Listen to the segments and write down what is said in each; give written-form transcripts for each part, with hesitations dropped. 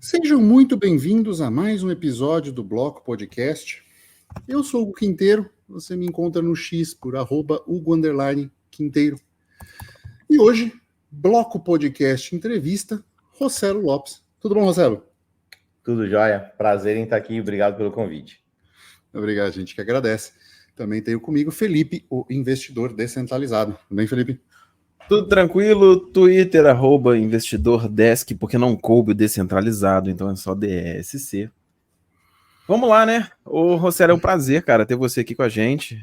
Sejam muito bem-vindos a mais um episódio do Bloco Podcast. Eu sou o Hugo Quinteiro, você me encontra no X por @Hugo_Quinteiro. E hoje, Bloco Podcast Entrevista, Rossello Lopes. Tudo bom, Rossello? Tudo jóia, prazer em estar aqui, obrigado pelo convite. Obrigado, a gente que agradece. Também tenho comigo Felipe, o investidor descentralizado. Tudo bem, Felipe? Tudo tranquilo, Twitter, @investidordesk, porque não coube o descentralizado, então é só DSC. Vamos lá, né? Ô, Rossello, é um prazer, cara, ter você aqui com a gente.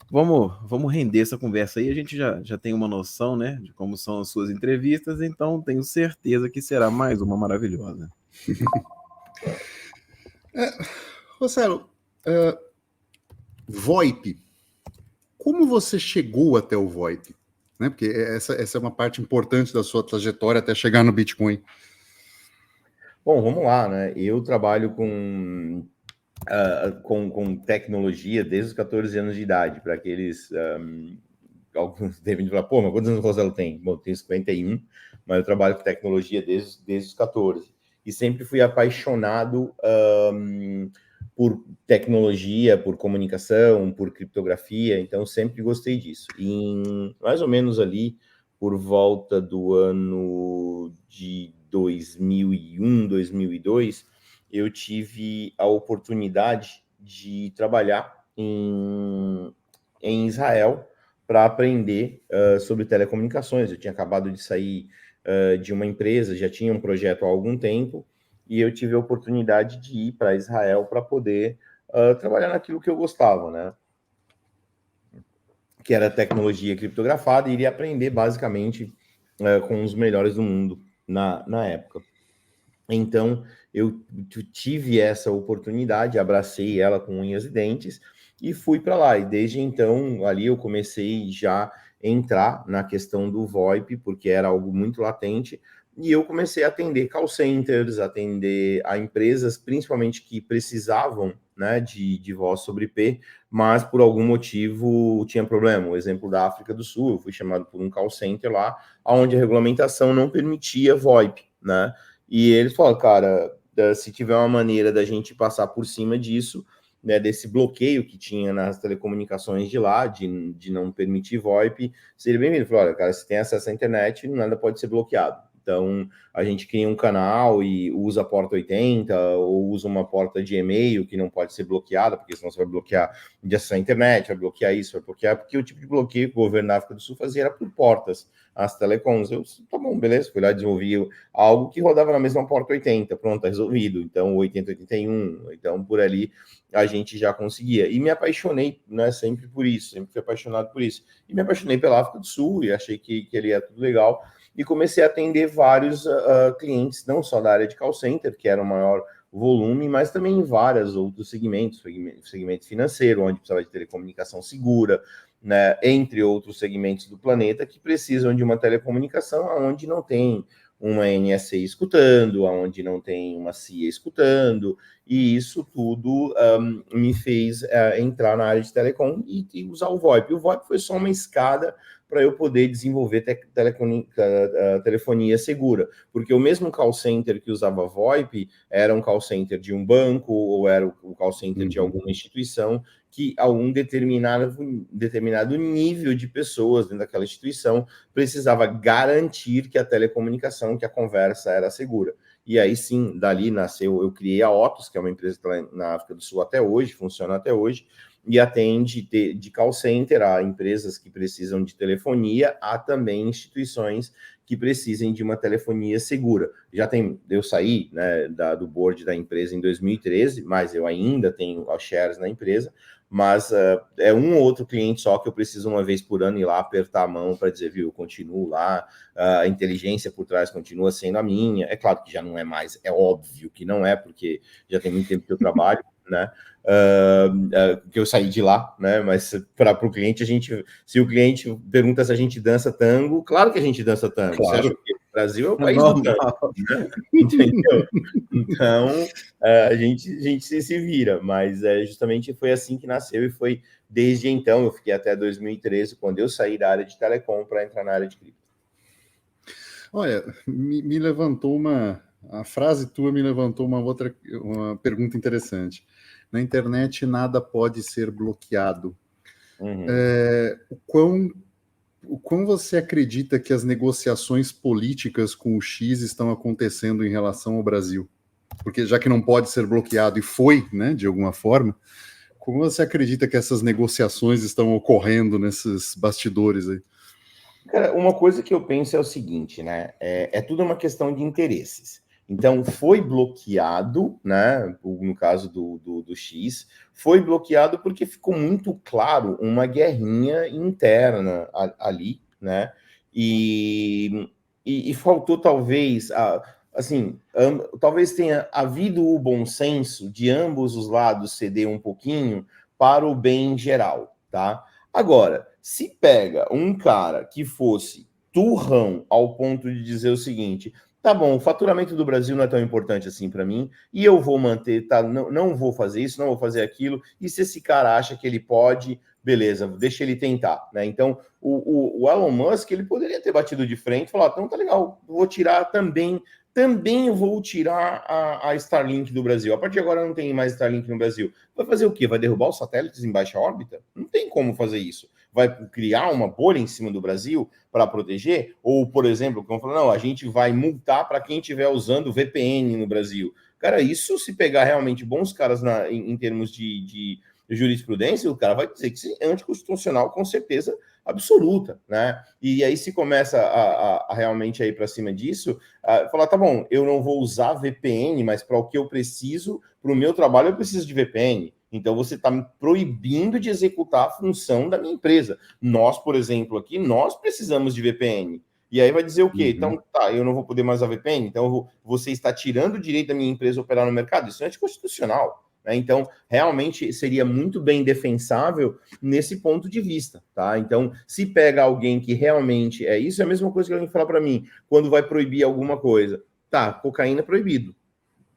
Vamos render essa conversa aí, a gente já tem uma noção, né, de como são as suas entrevistas, então tenho certeza que será mais uma maravilhosa. Rossello, VoIP. Como você chegou até o VoIP? Né? Porque essa é uma parte importante da sua trajetória até chegar no Bitcoin. Bom, vamos lá, né? Eu trabalho com tecnologia desde os 14 anos de idade. Para aqueles, alguns devem falar, pô, mas quantos anos o Rossello tem? Bom, eu tenho 51, mas eu trabalho com tecnologia desde os 14. E sempre fui apaixonado por tecnologia, por comunicação, por criptografia, então sempre gostei disso. E mais ou menos ali, por volta do ano de 2001, 2002, eu tive a oportunidade de trabalhar em Israel para aprender sobre telecomunicações. Eu tinha acabado de sair de uma empresa, já tinha um projeto há algum tempo, e eu tive a oportunidade de ir para Israel para poder trabalhar naquilo que eu gostava, né? Que era tecnologia criptografada, e iria aprender basicamente com os melhores do mundo na época. Então, eu tive essa oportunidade, abracei ela com unhas e dentes e fui para lá. E desde então, ali eu comecei já a entrar na questão do VoIP, porque era algo muito latente, e eu comecei a atender call centers, atender a empresas, principalmente que precisavam, né, de voz sobre IP, mas por algum motivo tinha problema. O exemplo da África do Sul, eu fui chamado por um call center lá, onde a regulamentação não permitia VoIP, né? E eles falaram, cara, se tiver uma maneira da gente passar por cima disso, né, desse bloqueio que tinha nas telecomunicações de lá, de não permitir VoIP, seria bem-vindo. Falou, olha, cara, se tem acesso à internet, nada pode ser bloqueado. Então, a gente cria um canal e usa a porta 80, ou usa uma porta de e-mail que não pode ser bloqueada, porque senão você vai bloquear de acesso à internet, vai bloquear isso, vai bloquear, porque o tipo de bloqueio que o governo da África do Sul fazia era por portas, as telecoms. Eu, tá bom, beleza, fui lá e desenvolvi algo que rodava na mesma porta 80, pronto, tá resolvido. Então, 8081, então por ali a gente já conseguia. E me apaixonei, né, sempre por isso, sempre fui apaixonado por isso. E me apaixonei pela África do Sul e achei que ele ia tudo legal. E comecei a atender vários clientes, não só da área de call center, que era o maior volume, mas também em vários outros segmentos, segmento financeiro, onde precisava de telecomunicação segura, né, entre outros segmentos do planeta que precisam de uma telecomunicação onde não tem uma NSA escutando, onde não tem uma CIA escutando, e isso tudo me fez entrar na área de telecom e usar o VoIP. O VoIP foi só uma escada para eu poder desenvolver telefonia segura, porque o mesmo call center que usava VoIP era um call center de um banco ou era o call center de alguma instituição que a um determinado nível de pessoas dentro daquela instituição precisava garantir que a telecomunicação, que a conversa era segura. E aí sim, dali nasceu, eu criei a Otus, que é uma empresa que está na África do Sul até hoje, funciona até hoje, e atende de call center a empresas que precisam de telefonia, há também instituições que precisem de uma telefonia segura. Eu saí, né, do board da empresa em 2013, mas eu ainda tenho as shares na empresa, mas é um ou outro cliente só que eu preciso uma vez por ano ir lá apertar a mão para dizer, viu, eu continuo lá, a inteligência por trás continua sendo a minha. É claro que já não é mais, é óbvio que não é, porque já tem muito tempo que eu trabalho, né? Que eu saí de lá, né? Mas para o cliente, se o cliente pergunta se a gente dança tango, claro que a gente dança tango. Claro. Você acha que o Brasil é o país do tango, né? Entendeu? Então, a gente se vira, mas justamente foi assim que nasceu e foi desde então. Eu fiquei até 2013, quando eu saí da área de telecom para entrar na área de cripto. Olha, me levantou A frase tua me levantou uma pergunta interessante. Na internet nada pode ser bloqueado. Uhum. O quão você acredita que as negociações políticas com o X estão acontecendo em relação ao Brasil? Porque já que não pode ser bloqueado e foi, né, de alguma forma, como você acredita que essas negociações estão ocorrendo nesses bastidores aí? Cara, uma coisa que eu penso é o seguinte, né? É tudo uma questão de interesses. Então, foi bloqueado, né? No caso do X, foi bloqueado porque ficou muito claro uma guerrinha interna ali, né? E faltou talvez, assim, talvez tenha havido o bom senso de ambos os lados ceder um pouquinho para o bem geral, tá? Agora, se pega um cara que fosse turrão ao ponto de dizer o seguinte: tá bom, o faturamento do Brasil não é tão importante assim para mim, e eu vou manter, tá? Não vou fazer isso, não vou fazer aquilo, e se esse cara acha que ele pode, beleza, deixa ele tentar, né? Então, o Elon Musk, ele poderia ter batido de frente e falar: então tá legal, vou tirar também vou tirar a Starlink do Brasil. A partir de agora não tem mais Starlink no Brasil. Vai fazer o quê? Vai derrubar os satélites em baixa órbita? Não tem como fazer isso. Vai criar uma bolha em cima do Brasil para proteger? Ou, por exemplo, como falou, não, a gente vai multar para quem estiver usando VPN no Brasil. Cara, isso se pegar realmente bons caras em termos de jurisprudência, o cara vai dizer que isso é anticonstitucional com certeza absoluta, né? E aí se começa a realmente ir para cima disso, falar, tá bom, eu não vou usar VPN, mas para o que eu preciso, para o meu trabalho eu preciso de VPN. Então você está me proibindo de executar a função da minha empresa. Nós, por exemplo, aqui, nós precisamos de VPN. E aí vai dizer o quê? Uhum. Então, tá, eu não vou poder mais usar VPN, então você está tirando o direito da minha empresa operar no mercado. Isso é anticonstitucional. Então, realmente seria muito bem defensável nesse ponto de vista, tá? Então, se pega alguém que realmente é isso, é a mesma coisa que alguém fala para mim, quando vai proibir alguma coisa. Tá, cocaína é proibido,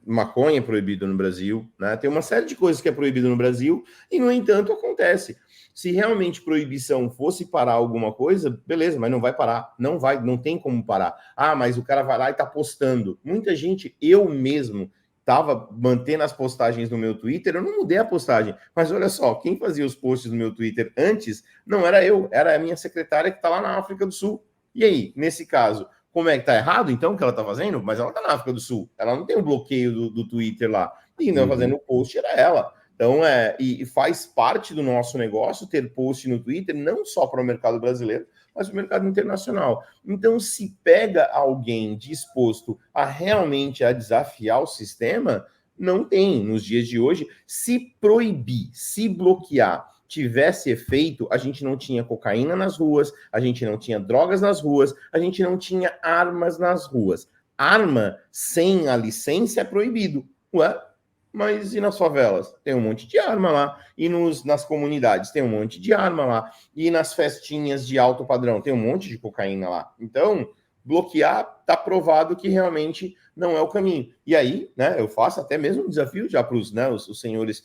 maconha é proibido no Brasil, né? Tem uma série de coisas que é proibido no Brasil e, no entanto, acontece. Se realmente proibição fosse parar alguma coisa, beleza, mas não vai parar, não tem como parar. Ah, mas o cara vai lá e tá postando. Muita gente, eu mesmo, estava mantendo as postagens no meu Twitter, eu não mudei a postagem. Mas olha só, quem fazia os posts no meu Twitter antes não era eu, era a minha secretária que está lá na África do Sul. E aí, nesse caso, como é que tá errado, então, o que ela tá fazendo? Mas ela tá na África do Sul, ela não tem o bloqueio do Twitter lá. E não fazendo o post era ela. Então, e faz parte do nosso negócio ter post no Twitter, não só para o mercado brasileiro, mas para o mercado internacional. Então, se pega alguém disposto a realmente desafiar o sistema, não tem. Nos dias de hoje, se proibir, se bloquear, tivesse efeito, a gente não tinha cocaína nas ruas, a gente não tinha drogas nas ruas, a gente não tinha armas nas ruas. Arma sem a licença é proibido. Ué? Mas e nas favelas? Tem um monte de arma lá. E nas comunidades tem um monte de arma lá. E nas festinhas de alto padrão tem um monte de cocaína lá. Então, bloquear está provado que realmente não é o caminho. E aí, né, eu faço até mesmo um desafio já para os senhores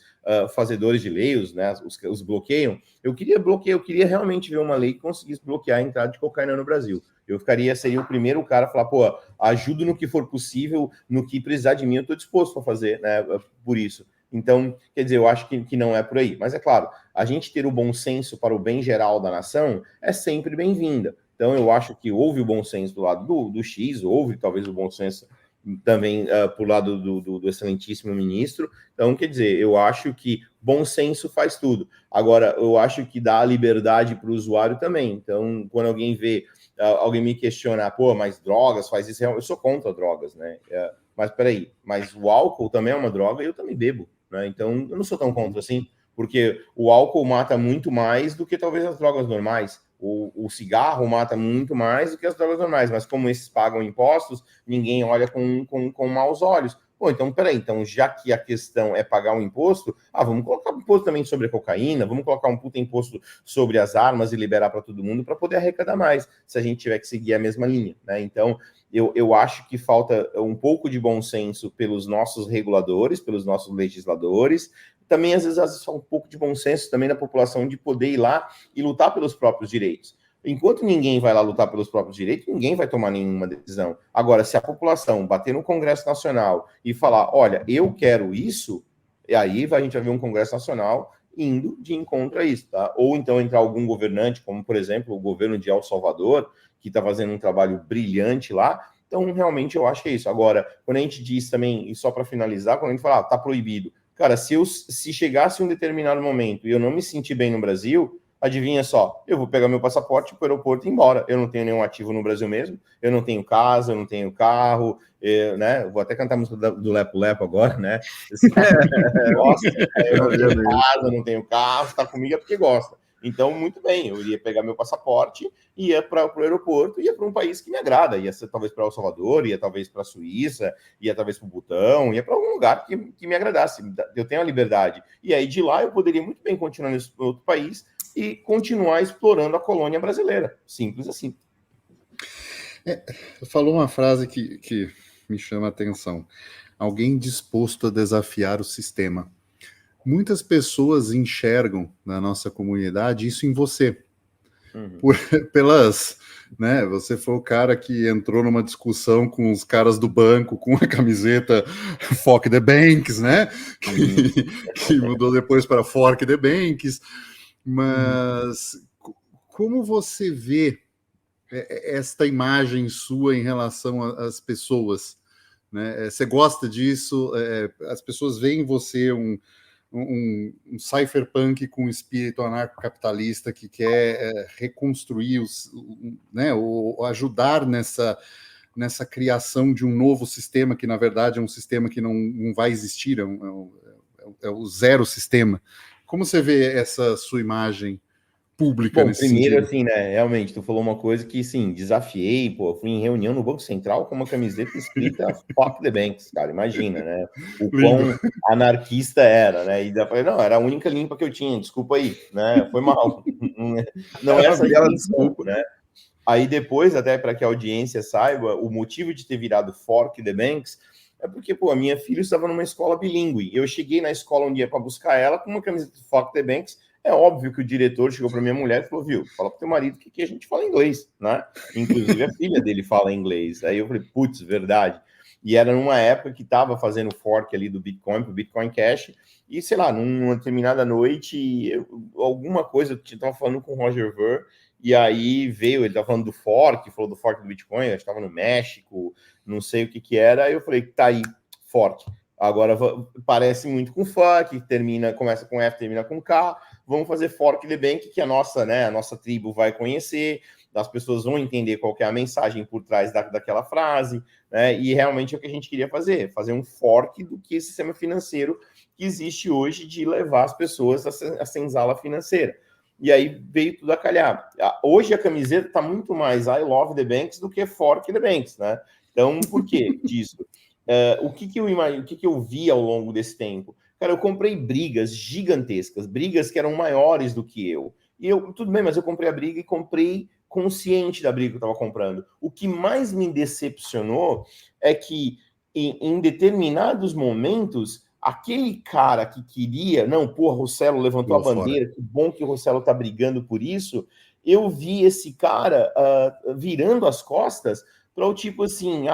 fazedores de leis, né, os bloqueiam. Eu queria realmente ver uma lei que conseguisse bloquear a entrada de cocaína no Brasil. Seria o primeiro cara a falar, pô, ajudo no que for possível, no que precisar de mim, eu estou disposto a fazer, né, por isso. Então, quer dizer, eu acho que não é por aí. Mas é claro, a gente ter o bom senso para o bem geral da nação é sempre bem-vinda. Então, eu acho que houve o bom senso do lado do X, houve talvez o bom senso também por lado do excelentíssimo ministro. Então, quer dizer, eu acho que bom senso faz tudo. Agora, eu acho que dá liberdade para o usuário também. Então, quando alguém me questiona, pô, mas drogas, faz isso, eu sou contra drogas, né? Mas peraí, mas o álcool também é uma droga e eu também bebo, né? Então, eu não sou tão contra assim, porque o álcool mata muito mais do que talvez as drogas normais. O cigarro mata muito mais do que as drogas normais, mas como esses pagam impostos, ninguém olha com maus olhos. Pô, então, peraí, então, já que a questão é pagar um imposto, vamos colocar um imposto também sobre a cocaína, vamos colocar um puta imposto sobre as armas e liberar para todo mundo para poder arrecadar mais, se a gente tiver que seguir a mesma linha, né? Então, eu acho que falta um pouco de bom senso pelos nossos reguladores, pelos nossos legisladores, também às vezes falta um pouco de bom senso também da população de poder ir lá e lutar pelos próprios direitos. enquanto ninguém vai lá lutar pelos próprios direitos, ninguém vai tomar nenhuma decisão. Agora, se a população bater no Congresso Nacional e falar, olha, eu quero isso, e aí a gente vai ver um Congresso Nacional indo de encontro a isso, tá? Ou então entrar algum governante, como, por exemplo, o governo de El Salvador, que está fazendo um trabalho brilhante lá. Então, realmente, eu acho que é isso. Agora, quando a gente diz também, e só para finalizar, quando a gente fala, tá proibido. Cara, se chegasse um determinado momento e eu não me sentir bem no Brasil, adivinha só, eu vou pegar meu passaporte para o aeroporto e ir embora. Eu não tenho nenhum ativo no Brasil mesmo, eu não tenho casa, eu não tenho carro, né? Eu vou até cantar a música do Lepo Lepo agora, né? Gosta, eu não tenho casa, não tenho carro, está comigo é porque gosta. Então, muito bem, eu iria pegar meu passaporte, ia para o aeroporto, ia para um país que me agrada, ia ser talvez para El Salvador, ia talvez para a Suíça, ia talvez para o Butão, ia para algum lugar que me agradasse, eu tenho a liberdade. E aí, de lá, eu poderia muito bem continuar nesse outro país e continuar explorando a colônia brasileira. Simples assim. Falou uma frase que me chama a atenção. Alguém disposto a desafiar o sistema. Muitas pessoas enxergam na nossa comunidade isso em você. Pelas, né? Você foi o cara que entrou numa discussão com os caras do banco com a camiseta Fuck the Banks, né? Que mudou depois para Fork the Banks. Mas como você vê esta imagem sua em relação às pessoas? Né? Você gosta disso? As pessoas veem em você um cypherpunk com espírito anarcocapitalista que quer reconstruir, né, ou ajudar nessa criação de um novo sistema que, na verdade, é um sistema que não vai existir, é o zero sistema. Como você vê essa sua imagem pública nesse primeiro, sentido? assim, né, realmente, tu falou uma coisa que, sim, desafiei, fui em reunião no Banco Central com uma camiseta escrita Fuck the Banks, cara, imagina, né, o quão anarquista era, né, e daí eu falei, não, era a única limpa que eu tinha, desculpa aí, né, foi mal, não é essa desculpa, né. Aí depois, até para que a audiência saiba, o motivo de ter virado Fork the Banks é porque, a minha filha estava numa escola bilíngue. Eu cheguei na escola um dia para buscar ela com uma camiseta de Fuck the Banks. É óbvio que o diretor chegou para minha mulher e falou, viu, fala para teu marido que aqui a gente fala inglês, né? Inclusive a filha dele fala inglês. Aí eu falei, putz, verdade. E era numa época que estava fazendo fork ali do Bitcoin, pro Bitcoin Cash, e sei lá, numa determinada noite, alguma coisa, eu estava falando com o Roger Ver, e aí veio, ele estava falando do fork, falou do fork do Bitcoin, eu estava no México, não sei o que era, aí eu falei, tá aí, fork. Agora parece muito com funk, começa com F, termina com K, vamos fazer fork the bank, que a nossa tribo vai conhecer, as pessoas vão entender qual que é a mensagem por trás daquela frase, né? E realmente é o que a gente queria fazer um fork do que esse sistema financeiro que existe hoje de levar as pessoas à senzala financeira. E aí veio tudo a calhar. Hoje a camiseta está muito mais I love the banks do que fork the banks, né? Então, por que disso? O que eu vi ao longo desse tempo? Cara, eu comprei brigas gigantescas, brigas que eram maiores do que eu. E tudo bem, mas eu comprei a briga e comprei consciente da briga que eu estava comprando. O que mais me decepcionou é que em determinados momentos, aquele cara que queria, não, porra, o Rossello levantou a bandeira, que bom que o Rossello tá brigando por isso, eu vi esse cara virando as costas para o tipo assim,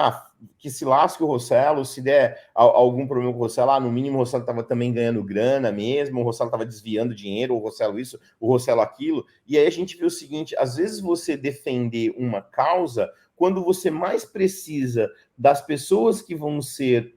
que se lasque o Rossello, se der algum problema com o Rossello, no mínimo o Rossello estava também ganhando grana mesmo, o Rossello estava desviando dinheiro, o Rossello isso, o Rossello aquilo, e aí a gente viu o seguinte, às vezes você defender uma causa, quando você mais precisa das pessoas que vão ser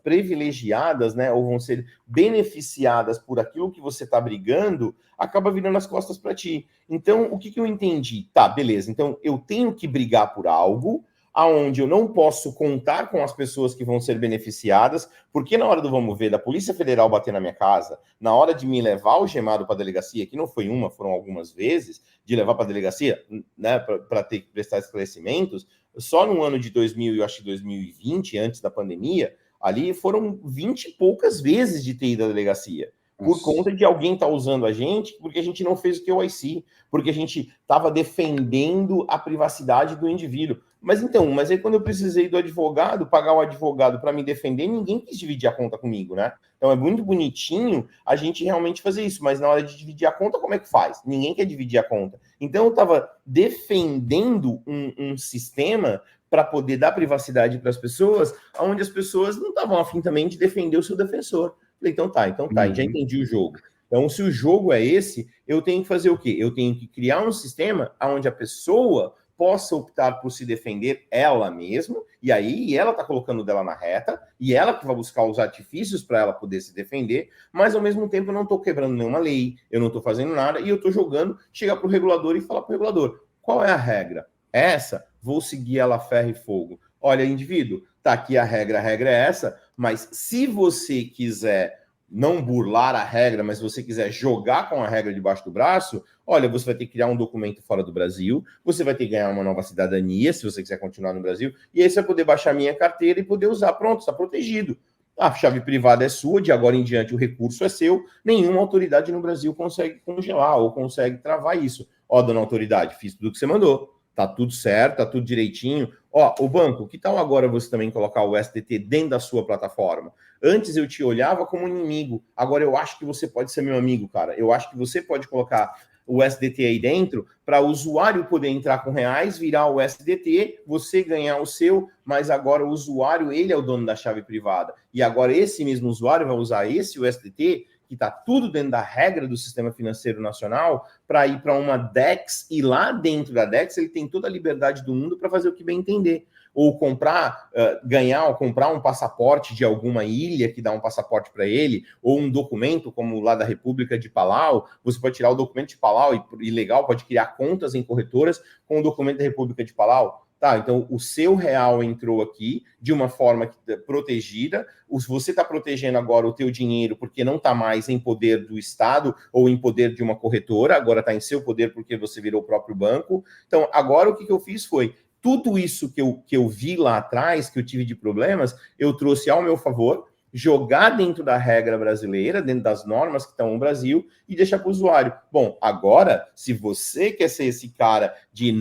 privilegiadas, né, ou vão ser beneficiadas por aquilo que você está brigando, acaba virando as costas para ti. Então, o que eu entendi? Tá, beleza, então eu tenho que brigar por algo, aonde eu não posso contar com as pessoas que vão ser beneficiadas, porque na hora do vamos ver, da Polícia Federal bater na minha casa, na hora de me levar algemado para a delegacia, que não foi uma, foram algumas vezes, de levar para a delegacia, né, para ter que prestar esclarecimentos, só no ano de 2000, eu acho que 2020, antes da pandemia, ali foram 20 e poucas vezes de ter ido à delegacia. Por conta de alguém estar usando a gente, porque a gente não fez o KYC, porque a gente estava defendendo a privacidade do indivíduo. Mas aí quando eu precisei do advogado, pagar o advogado para me defender, ninguém quis dividir a conta comigo, né? Então é muito bonitinho a gente realmente fazer isso, mas na hora de dividir a conta, como é que faz? Ninguém quer dividir a conta. Então eu estava defendendo um sistema para poder dar privacidade para as pessoas, onde as pessoas não estavam a fim também de defender o seu defensor. Falei, então tá, já entendi o jogo. Então, se o jogo é esse, eu tenho que fazer o quê? Eu tenho que criar um sistema onde a pessoa possa optar por se defender ela mesma, e aí ela está colocando dela na reta, e ela que vai buscar os artifícios para ela poder se defender, mas ao mesmo tempo eu não estou quebrando nenhuma lei, eu não estou fazendo nada, e eu estou jogando, chegar para o regulador e falar para o regulador, qual é a regra? Essa, vou seguir ela a ferro e fogo. Olha, indivíduo, tá aqui a regra é essa, mas se você quiser não burlar a regra, mas se você quiser jogar com a regra debaixo do braço, olha, você vai ter que criar um documento fora do Brasil, você vai ter que ganhar uma nova cidadania, se você quiser continuar no Brasil, e aí você vai poder baixar minha carteira e poder usar. Pronto, está protegido. A chave privada é sua, de agora em diante o recurso é seu, nenhuma autoridade no Brasil consegue congelar ou consegue travar isso. Ó, dona autoridade, fiz tudo o que você mandou. Tá tudo certo, tá tudo direitinho. Ó, o banco, que tal agora você também colocar o SDT dentro da sua plataforma? Antes eu te olhava como inimigo, agora eu acho que você pode ser meu amigo, cara. Eu acho que você pode colocar o SDT aí dentro para o usuário poder entrar com reais, virar o SDT, você ganhar o seu, mas agora o usuário, ele é o dono da chave privada. E agora esse mesmo usuário vai usar esse, o SDT, que está tudo dentro da regra do Sistema Financeiro Nacional, para ir para uma DEX, e lá dentro da DEX ele tem toda a liberdade do mundo para fazer o que bem entender. Ou comprar, ganhar ou comprar um passaporte de alguma ilha que dá um passaporte para ele, ou um documento como lá da República de Palau, você pode tirar o documento de Palau e legal, pode criar contas em corretoras com o documento da República de Palau. Tá, então o seu real entrou aqui de uma forma protegida, você está protegendo agora o teu dinheiro porque não está mais em poder do Estado ou em poder de uma corretora, agora está em seu poder porque você virou o próprio banco. Então agora o que eu fiz foi, tudo isso que eu vi lá atrás, que eu tive de problemas, eu trouxe ao meu favor, jogar dentro da regra brasileira, dentro das normas que estão no Brasil e deixar para o usuário. Bom, agora, se você quer ser esse cara de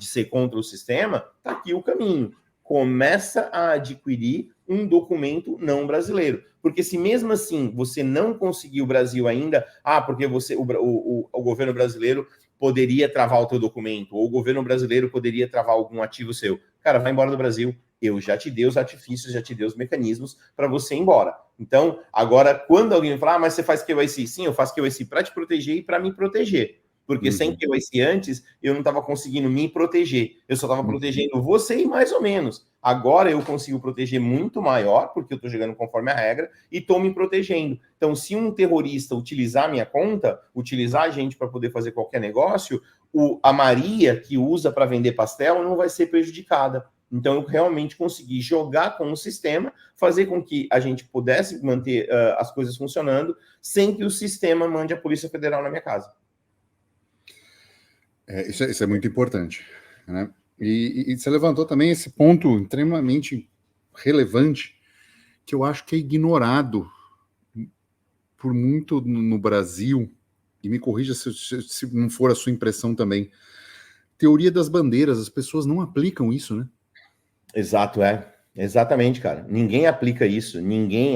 ser contra o sistema, tá aqui o caminho. Começa a adquirir um documento não brasileiro. Porque se mesmo assim você não conseguir o Brasil ainda, porque o governo brasileiro poderia travar o teu documento, ou o governo brasileiro poderia travar algum ativo seu. Cara, vai embora do Brasil. Eu já te dei os artifícios, já te dei os mecanismos para você ir embora. Então, agora, quando alguém me fala, mas você faz KYC? Sim, eu faço KYC para te proteger e para me proteger. Porque sem KYC antes, eu não estava conseguindo me proteger. Eu só estava protegendo você e mais ou menos. Agora eu consigo proteger muito maior, porque eu estou jogando conforme a regra, e estou me protegendo. Então, se um terrorista utilizar minha conta, utilizar a gente para poder fazer qualquer negócio, a Maria, que usa para vender pastel, não vai ser prejudicada. Então, eu realmente consegui jogar com o sistema, fazer com que a gente pudesse manter as coisas funcionando, sem que o sistema mande a Polícia Federal na minha casa. Isso é muito importante, né? E você levantou também esse ponto extremamente relevante, que eu acho que é ignorado por muito no Brasil, e me corrija se não for a sua impressão também. Teoria das bandeiras, as pessoas não aplicam isso, né? Exato, exatamente, cara. Ninguém aplica isso,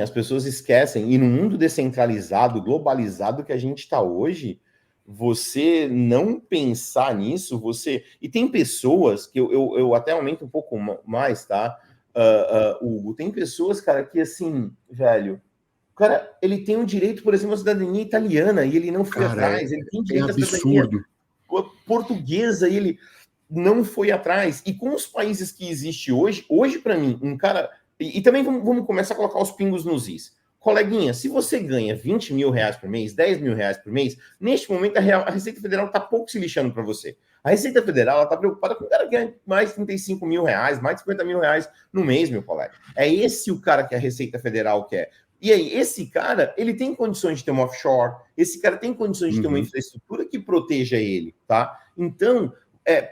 as pessoas esquecem. E no mundo descentralizado, globalizado que a gente está hoje, você não pensar nisso, E tem pessoas que eu até aumento um pouco mais, tá, Hugo? Tem pessoas, cara, que assim, velho, o cara, ele tem o direito, por exemplo, à cidadania italiana, e ele não foi atrás, ele tem direito à cidadania portuguesa, e ele não foi atrás. E com os países que existem hoje para mim, um cara... E também vamos começar a colocar os pingos nos is. Coleguinha, se você ganha 20 mil reais por mês, 10 mil reais por mês, neste momento a Receita Federal está pouco se lixando para você. A Receita Federal está preocupada com o cara que ganha mais de 35 mil reais, mais de 50 mil reais no mês, meu colega. É esse o cara que a Receita Federal quer. E aí, esse cara, ele tem condições de ter um offshore, esse cara tem condições de ter uma infraestrutura que proteja ele, tá? Então,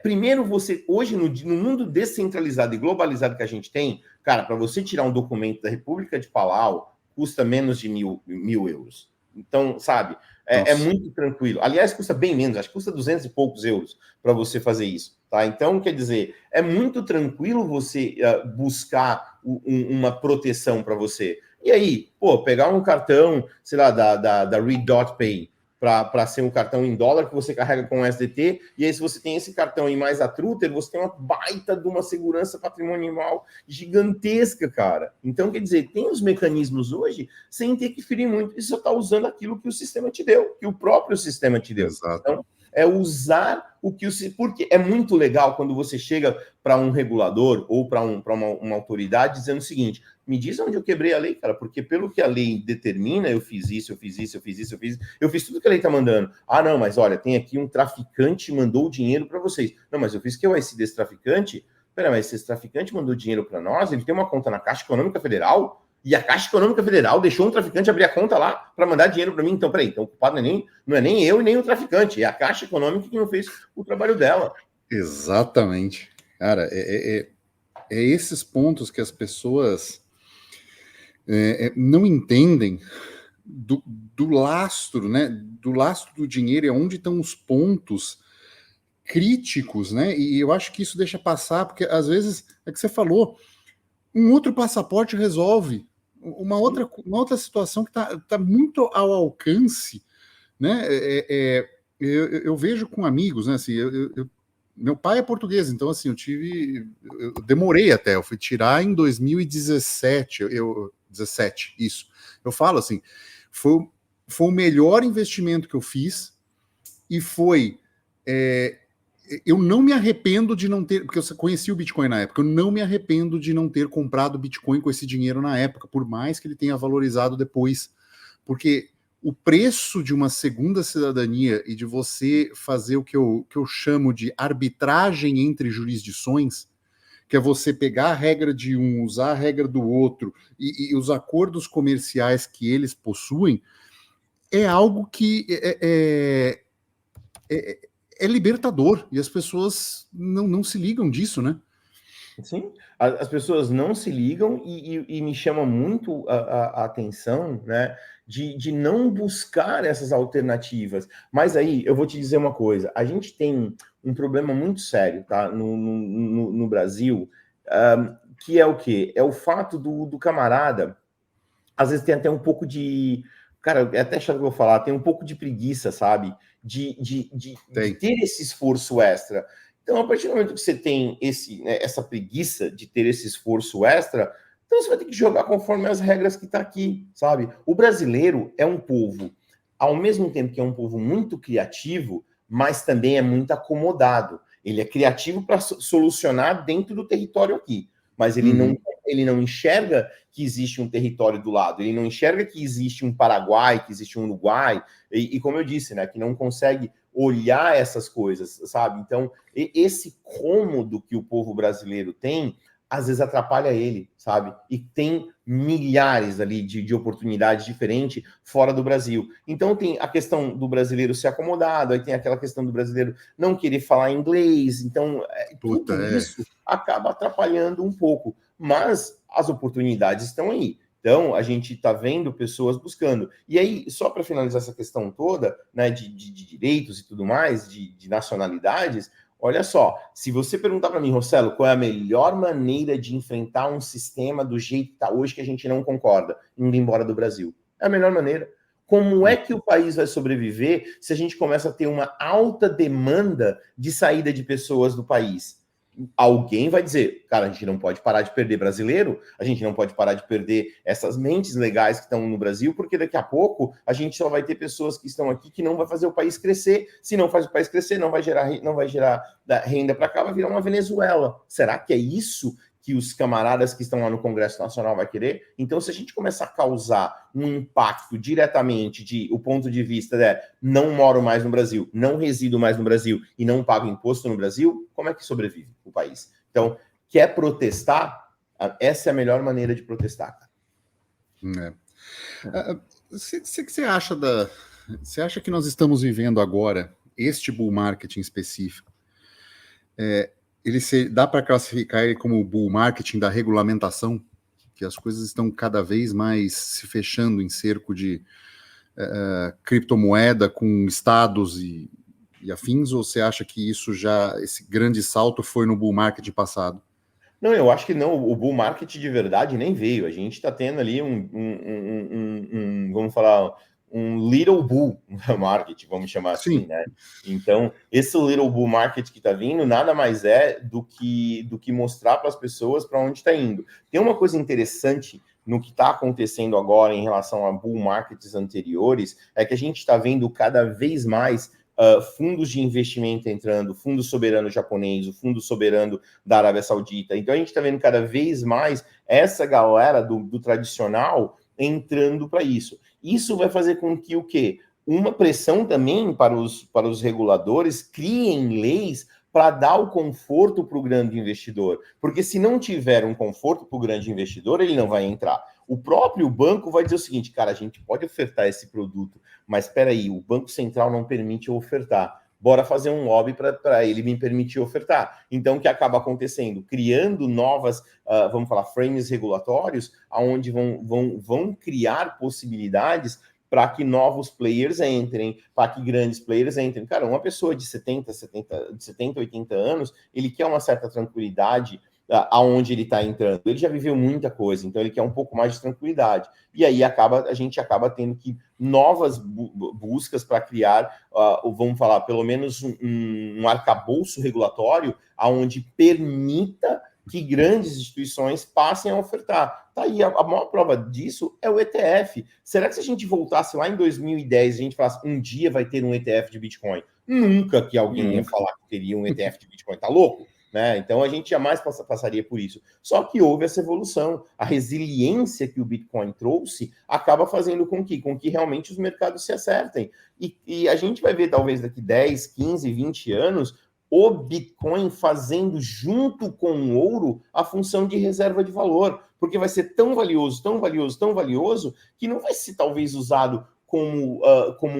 primeiro você, hoje, no mundo descentralizado e globalizado que a gente tem, cara, para você tirar um documento da República de Palau, custa menos de mil euros. Então, sabe, É muito tranquilo. Aliás, custa bem menos, acho que custa 200 e poucos euros para você fazer isso. Tá? Então, quer dizer, é muito tranquilo você buscar uma proteção para você. E aí, pô, pegar um cartão, sei lá, da Read.pay, para ser um cartão em dólar que você carrega com SDT, e aí se você tem esse cartão e mais a Truther, você tem uma baita de uma segurança patrimonial gigantesca, cara. Então, quer dizer, tem os mecanismos hoje sem ter que ferir muito, e só está usando aquilo que o sistema te deu, que o próprio sistema te deu. Exato. Então, é usar o que o... Porque é muito legal quando você chega para um regulador ou para uma autoridade dizendo o seguinte, me diz onde eu quebrei a lei, cara, porque pelo que a lei determina, eu fiz isso, eu fiz isso, eu fiz isso, eu fiz tudo que a lei tá mandando. Ah, não, mas olha, tem aqui um traficante mandou o dinheiro para vocês. Não, mas eu fiz KYC desse traficante. Pera, mas esse traficante mandou dinheiro para nós, ele tem uma conta na Caixa Econômica Federal, e a Caixa Econômica Federal deixou um traficante abrir a conta lá para mandar dinheiro para mim. Então, peraí, então o culpado não é nem eu e nem o traficante, é a Caixa Econômica que não fez o trabalho dela. Exatamente. Cara, é esses pontos que as pessoas não entendem do lastro, né? Do lastro do dinheiro e onde estão os pontos críticos, né? E eu acho que isso deixa passar, porque às vezes, é que você falou, um outro passaporte resolve uma outra situação que tá muito ao alcance, né? Eu vejo com amigos, né? Assim, meu pai é português, então assim, eu demorei até, eu fui tirar em 2017, 17, isso. Eu falo assim, foi o melhor investimento que eu fiz e foi... eu não me arrependo de não ter, porque eu conheci o Bitcoin na época, eu não me arrependo de não ter comprado Bitcoin com esse dinheiro na época, por mais que ele tenha valorizado depois, porque o preço de uma segunda cidadania e de você fazer o que eu chamo de arbitragem entre jurisdições, que é você pegar a regra de um, usar a regra do outro e os acordos comerciais que eles possuem, é algo que é libertador, e as pessoas não se ligam disso, né? Sim, as pessoas não se ligam e me chama muito a atenção, né, de não buscar essas alternativas. Mas aí eu vou te dizer uma coisa: a gente tem um problema muito sério, tá, no Brasil, que é o quê? É o fato do camarada, às vezes tem até um pouco de... Cara, é até chato que eu vou falar, tem um pouco de preguiça, sabe? De ter esse esforço extra. Então, a partir do momento que você tem essa preguiça de ter esse esforço extra, então você vai ter que jogar conforme as regras que tá aqui, sabe? O brasileiro é um povo, ao mesmo tempo que é um povo muito criativo, mas também é muito acomodado. Ele é criativo para solucionar dentro do território aqui, mas ele não enxerga que existe um território do lado, ele não enxerga que existe um Paraguai, que existe um Uruguai, e como eu disse, né, que não consegue olhar essas coisas, sabe? Então, esse cômodo que o povo brasileiro tem, às vezes atrapalha ele, sabe? E tem milhares ali de oportunidades diferentes fora do Brasil. Então, tem a questão do brasileiro ser acomodado, aí tem aquela questão do brasileiro não querer falar inglês, então, tudo isso acaba atrapalhando um pouco. Mas as oportunidades estão aí. Então, a gente está vendo pessoas buscando. E aí, só para finalizar essa questão toda, né, de direitos e tudo mais, de nacionalidades, olha só, se você perguntar para mim, Rossello, qual é a melhor maneira de enfrentar um sistema do jeito que está hoje que a gente não concorda, indo embora do Brasil? É a melhor maneira. Como é que o país vai sobreviver se a gente começa a ter uma alta demanda de saída de pessoas do país? Alguém vai dizer, cara, a gente não pode parar de perder brasileiro, a gente não pode parar de perder essas mentes legais que estão no Brasil, porque daqui a pouco a gente só vai ter pessoas que estão aqui que não vai fazer o país crescer. Se não faz o país crescer, não vai gerar renda para cá, vai virar uma Venezuela. Será que é isso que os camaradas que estão lá no Congresso Nacional vai querer? Então, se a gente começar a causar um impacto diretamente o ponto de vista não moro mais no Brasil, não resido mais no Brasil e não pago imposto no Brasil, como é que sobrevive o país? Então, quer protestar? Essa é a melhor maneira de protestar. Você acha você acha que nós estamos vivendo agora este bull market em específico? Dá para classificar ele como o bull marketing da regulamentação, que as coisas estão cada vez mais se fechando em cerco de criptomoeda com estados e afins, ou você acha que esse grande salto foi no bull market passado? Não, eu acho que não. O bull market de verdade nem veio. A gente está tendo ali vamos falar, um little bull market, vamos chamar assim, Sim. né? Então, esse little bull market que está vindo nada mais é do que mostrar para as pessoas para onde está indo. Tem uma coisa interessante no que está acontecendo agora em relação a bull markets anteriores, é que a gente está vendo cada vez mais fundos de investimento entrando, fundo soberano japonês, o fundo soberano da Arábia Saudita. Então a gente está vendo cada vez mais essa galera do tradicional entrando para isso. Isso vai fazer com que o quê? Uma pressão também para os reguladores criem leis para dar o conforto para o grande investidor. Porque se não tiver um conforto para o grande investidor, ele não vai entrar. O próprio banco vai dizer o seguinte, cara, a gente pode ofertar esse produto, mas espera aí, o Banco Central não permite eu ofertar. Bora fazer um lobby para ele me permitir ofertar. Então, o que acaba acontecendo? Criando novas, vamos falar, frames regulatórios, onde vão criar possibilidades para que novos players entrem, para que grandes players entrem. Cara, uma pessoa de 70, 80 anos, ele quer uma certa tranquilidade aonde ele está entrando. Ele já viveu muita coisa, então ele quer um pouco mais de tranquilidade. E aí a gente acaba tendo que novas buscas para criar, vamos falar, pelo menos um arcabouço regulatório aonde permita que grandes instituições passem a ofertar. Tá aí, a maior prova disso é o ETF. Será que se a gente voltasse lá em 2010, a gente falasse, um dia vai ter um ETF de Bitcoin? Nunca que alguém ia falar que teria um ETF de Bitcoin. Tá louco? Né? Então a gente jamais passaria por isso. Só que houve essa evolução. A resiliência que o Bitcoin trouxe acaba fazendo com que realmente os mercados se acertem. E a gente vai ver, talvez daqui 10, 15, 20 anos, o Bitcoin fazendo junto com o ouro a função de reserva de valor, porque vai ser tão valioso, tão valioso, tão valioso, que não vai ser talvez usado como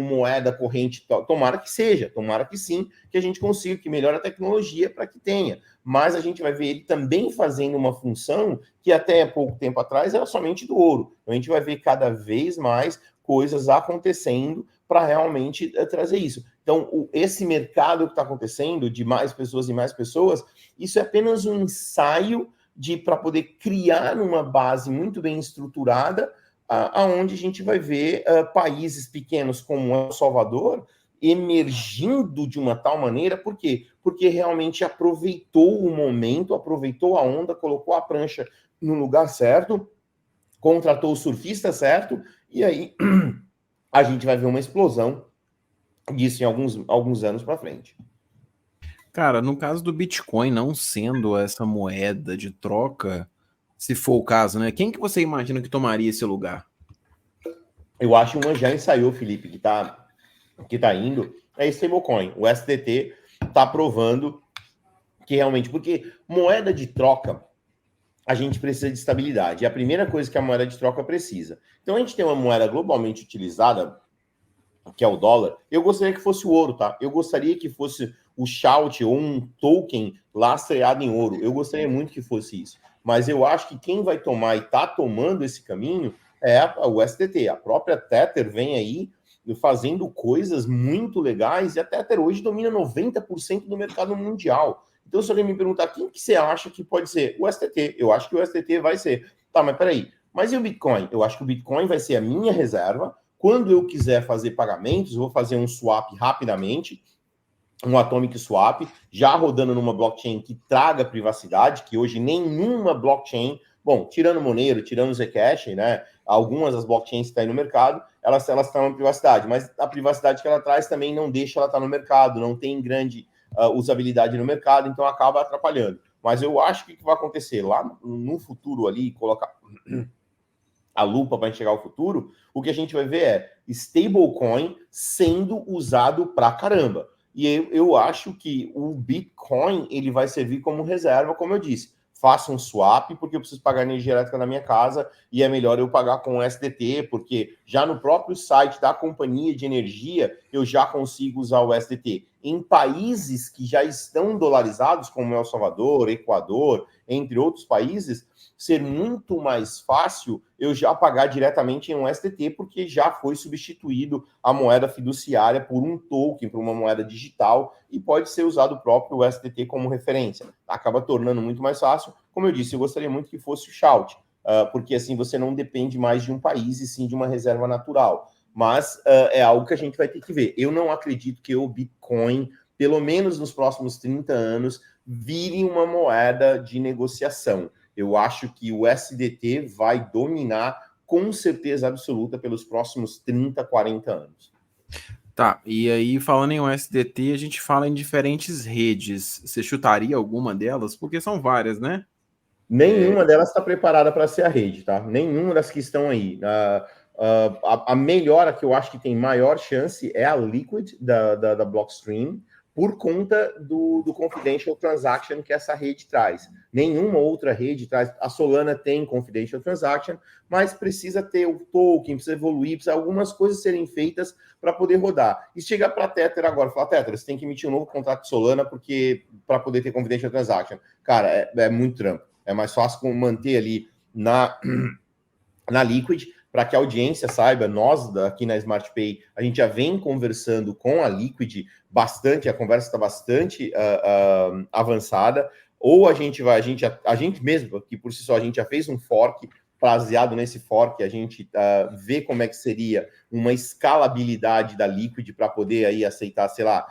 moeda corrente. Tomara que seja, tomara que sim, que a gente consiga, que melhore a tecnologia para que tenha. Mas a gente vai ver ele também fazendo uma função que até pouco tempo atrás era somente do ouro. Então a gente vai ver cada vez mais coisas acontecendo para realmente trazer isso. Então, esse mercado que está acontecendo, de mais pessoas e mais pessoas, isso é apenas um ensaio para poder criar uma base muito bem estruturada, aonde a gente vai ver países pequenos como El Salvador emergindo de uma tal maneira, por quê? Porque realmente aproveitou o momento, aproveitou a onda, colocou a prancha no lugar certo, contratou o surfista certo, e aí a gente vai ver uma explosão disso em alguns anos para frente. Cara, no caso do Bitcoin não sendo essa moeda de troca, se for o caso, né? Quem que você imagina que tomaria esse lugar? Eu acho que uma já ensaiou, Felipe, que tá indo, é stablecoin. O SDT está provando que realmente, porque moeda de troca, a gente precisa de estabilidade. É a primeira coisa que a moeda de troca precisa. Então a gente tem uma moeda globalmente utilizada, que é o dólar. Eu gostaria que fosse o ouro, tá? Eu gostaria que fosse o Shout ou um token lastreado em ouro. Eu gostaria muito que fosse isso. Mas eu acho que quem vai tomar e está tomando esse caminho é o SDT. A própria Tether vem aí fazendo coisas muito legais e a Tether hoje domina 90% do mercado mundial. Então, se alguém me perguntar quem que você acha que pode ser? O STT. Eu acho que o STT vai ser. Tá, mas peraí. Mas e o Bitcoin? Eu acho que o Bitcoin vai ser a minha reserva. Quando eu quiser fazer pagamentos, eu vou fazer um swap rapidamente, um atomic swap, já rodando numa blockchain que traga privacidade, que hoje nenhuma blockchain, bom, tirando o Monero, tirando o Zcash, né, algumas das blockchains que estão aí no mercado, elas estão em privacidade, mas a privacidade que ela traz também não deixa ela estar no mercado, não tem grande usabilidade no mercado, então acaba atrapalhando. Mas eu acho que o que vai acontecer lá no futuro ali, colocar a lupa para enxergar o futuro, o que a gente vai ver é stablecoin sendo usado pra caramba. E eu acho que o Bitcoin ele vai servir como reserva, como eu disse. Faça um swap, porque eu preciso pagar energia elétrica na minha casa e é melhor eu pagar com o SDT, porque já no próprio site da companhia de energia eu já consigo usar o SDT. em países que já estão dolarizados, como El Salvador, Equador, entre outros países, ser muito mais fácil eu já pagar diretamente em um STT, porque já foi substituído a moeda fiduciária por um token, por uma moeda digital, e pode ser usado o próprio STT como referência. Acaba tornando muito mais fácil. Como eu disse, eu gostaria muito que fosse o Shout, porque assim você não depende mais de um país e sim de uma reserva natural. Mas é algo que a gente vai ter que ver. Eu não acredito que o Bitcoin, pelo menos nos próximos 30 anos, vire uma moeda de negociação. Eu acho que o SDT vai dominar com certeza absoluta pelos próximos 30, 40 anos. Tá, e aí falando em USDT, a gente fala em diferentes redes. Você chutaria alguma delas? Porque são várias, né? Nenhuma delas está preparada para ser a rede, tá? Nenhuma das que estão aí. A melhor, a que eu acho que tem maior chance é a Liquid da Blockstream, por conta do Confidential Transaction que essa rede traz. Nenhuma outra rede traz. A Solana tem Confidential Transaction, mas precisa ter o token, precisa evoluir, precisa algumas coisas serem feitas para poder rodar. E chegar para a Tether agora, falar, Tether, você tem que emitir um novo contrato de Solana para poder ter Confidential Transaction. Cara, é muito trampo. É mais fácil manter ali na Liquid, para que a audiência saiba, nós aqui na Smart Pay, a gente já vem conversando com a Liquid bastante, a conversa está bastante avançada, ou a gente mesmo, que por si só a gente já fez um fork, baseado nesse fork, a gente vê como é que seria uma escalabilidade da Liquid para poder aí aceitar, sei lá,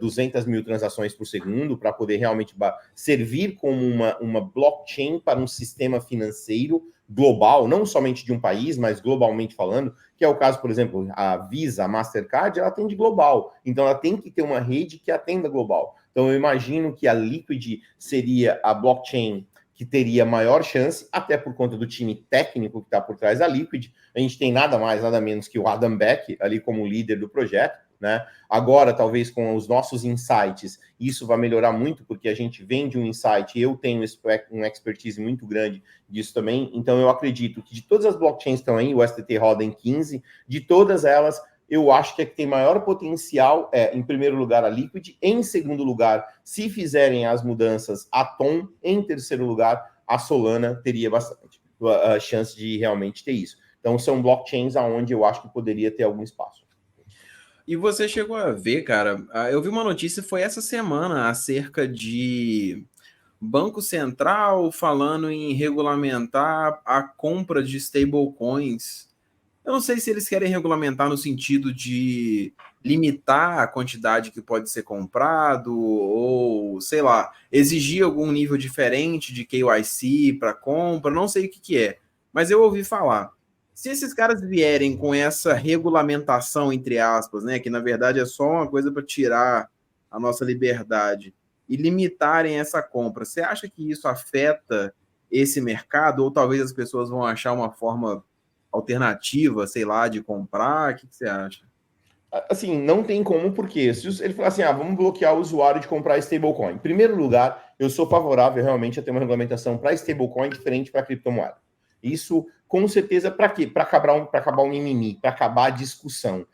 200 mil transações por segundo, para poder realmente servir como uma blockchain para um sistema financeiro global, não somente de um país, mas globalmente falando, que é o caso, por exemplo, a Visa, a Mastercard, ela atende global, então ela tem que ter uma rede que atenda global. Então eu imagino que a Liquid seria a blockchain que teria maior chance, até por conta do time técnico que está por trás da Liquid. A gente tem nada mais, nada menos que o Adam Beck ali como líder do projeto, né? Agora, talvez com os nossos insights, isso vai melhorar muito, porque a gente vem de um insight, eu tenho uma expertise muito grande disso também, então eu acredito que de todas as blockchains que estão aí, o STT roda em 15, de todas elas, eu acho que a que tem maior potencial é, em primeiro lugar, a Liquid, em segundo lugar, se fizerem as mudanças, a Tom, em terceiro lugar, a Solana teria bastante a chance de realmente ter isso. Então, são blockchains aonde eu acho que poderia ter algum espaço. E você chegou a ver, cara, eu vi uma notícia, foi essa semana, acerca de Banco Central falando em regulamentar a compra de stablecoins. Eu não sei se eles querem regulamentar no sentido de limitar a quantidade que pode ser comprado ou, sei lá, exigir algum nível diferente de KYC para compra, não sei o que é. Mas eu ouvi falar. Se esses caras vierem com essa regulamentação, entre aspas, né, que na verdade é só uma coisa para tirar a nossa liberdade, e limitarem essa compra, você acha que isso afeta esse mercado? Ou talvez as pessoas vão achar uma forma alternativa, sei lá, de comprar? O que você acha? Assim, não tem como, porque se ele falar assim, vamos bloquear o usuário de comprar stablecoin. Em primeiro lugar, eu sou favorável realmente a ter uma regulamentação para stablecoin diferente para criptomoeda. Isso, com certeza, para quê? Para acabar o mimimi, para acabar a discussão.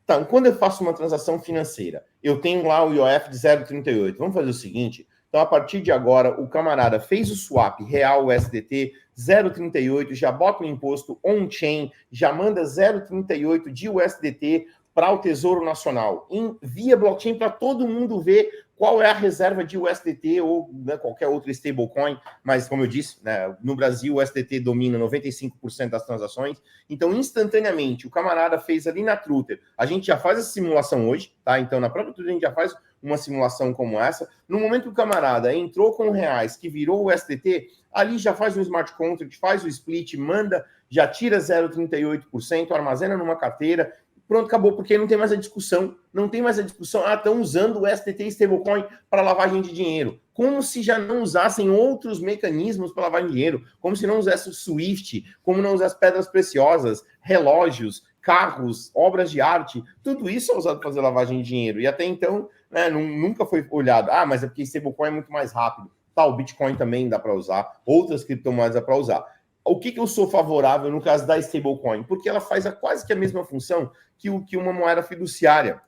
Então, quando eu faço uma transação financeira, eu tenho lá o IOF de 0,38. Vamos fazer o seguinte, então, a partir de agora, o camarada fez o swap real USDT 0,38, já bota o imposto on-chain, já manda 0,38 de USDT para o Tesouro Nacional, via blockchain, para todo mundo ver qual é a reserva de USDT ou, né, qualquer outro stablecoin, mas como eu disse, né, no Brasil o USDT domina 95% das transações, então instantaneamente o camarada fez ali na Truther, a gente já faz essa simulação hoje, tá? Então na própria Truther a gente já faz uma simulação como essa, no momento que o camarada entrou com reais, que virou o USDT, ali já faz um smart contract, faz o split, manda, já tira 0,38%, armazena numa carteira. Pronto, acabou, porque não tem mais a discussão. Não tem mais a discussão. Estão usando o STT e stablecoin para lavagem de dinheiro. Como se já não usassem outros mecanismos para lavagem de dinheiro. Como se não usasse o SWIFT, como não usasse pedras preciosas, relógios, carros, obras de arte. Tudo isso é usado para fazer lavagem de dinheiro. E até então, né, nunca foi olhado. Mas é porque stablecoin é muito mais rápido. O Bitcoin também dá para usar. Outras criptomoedas dá para usar. O que eu sou favorável no caso da stablecoin? Porque ela faz quase que a mesma função que uma moeda fiduciária,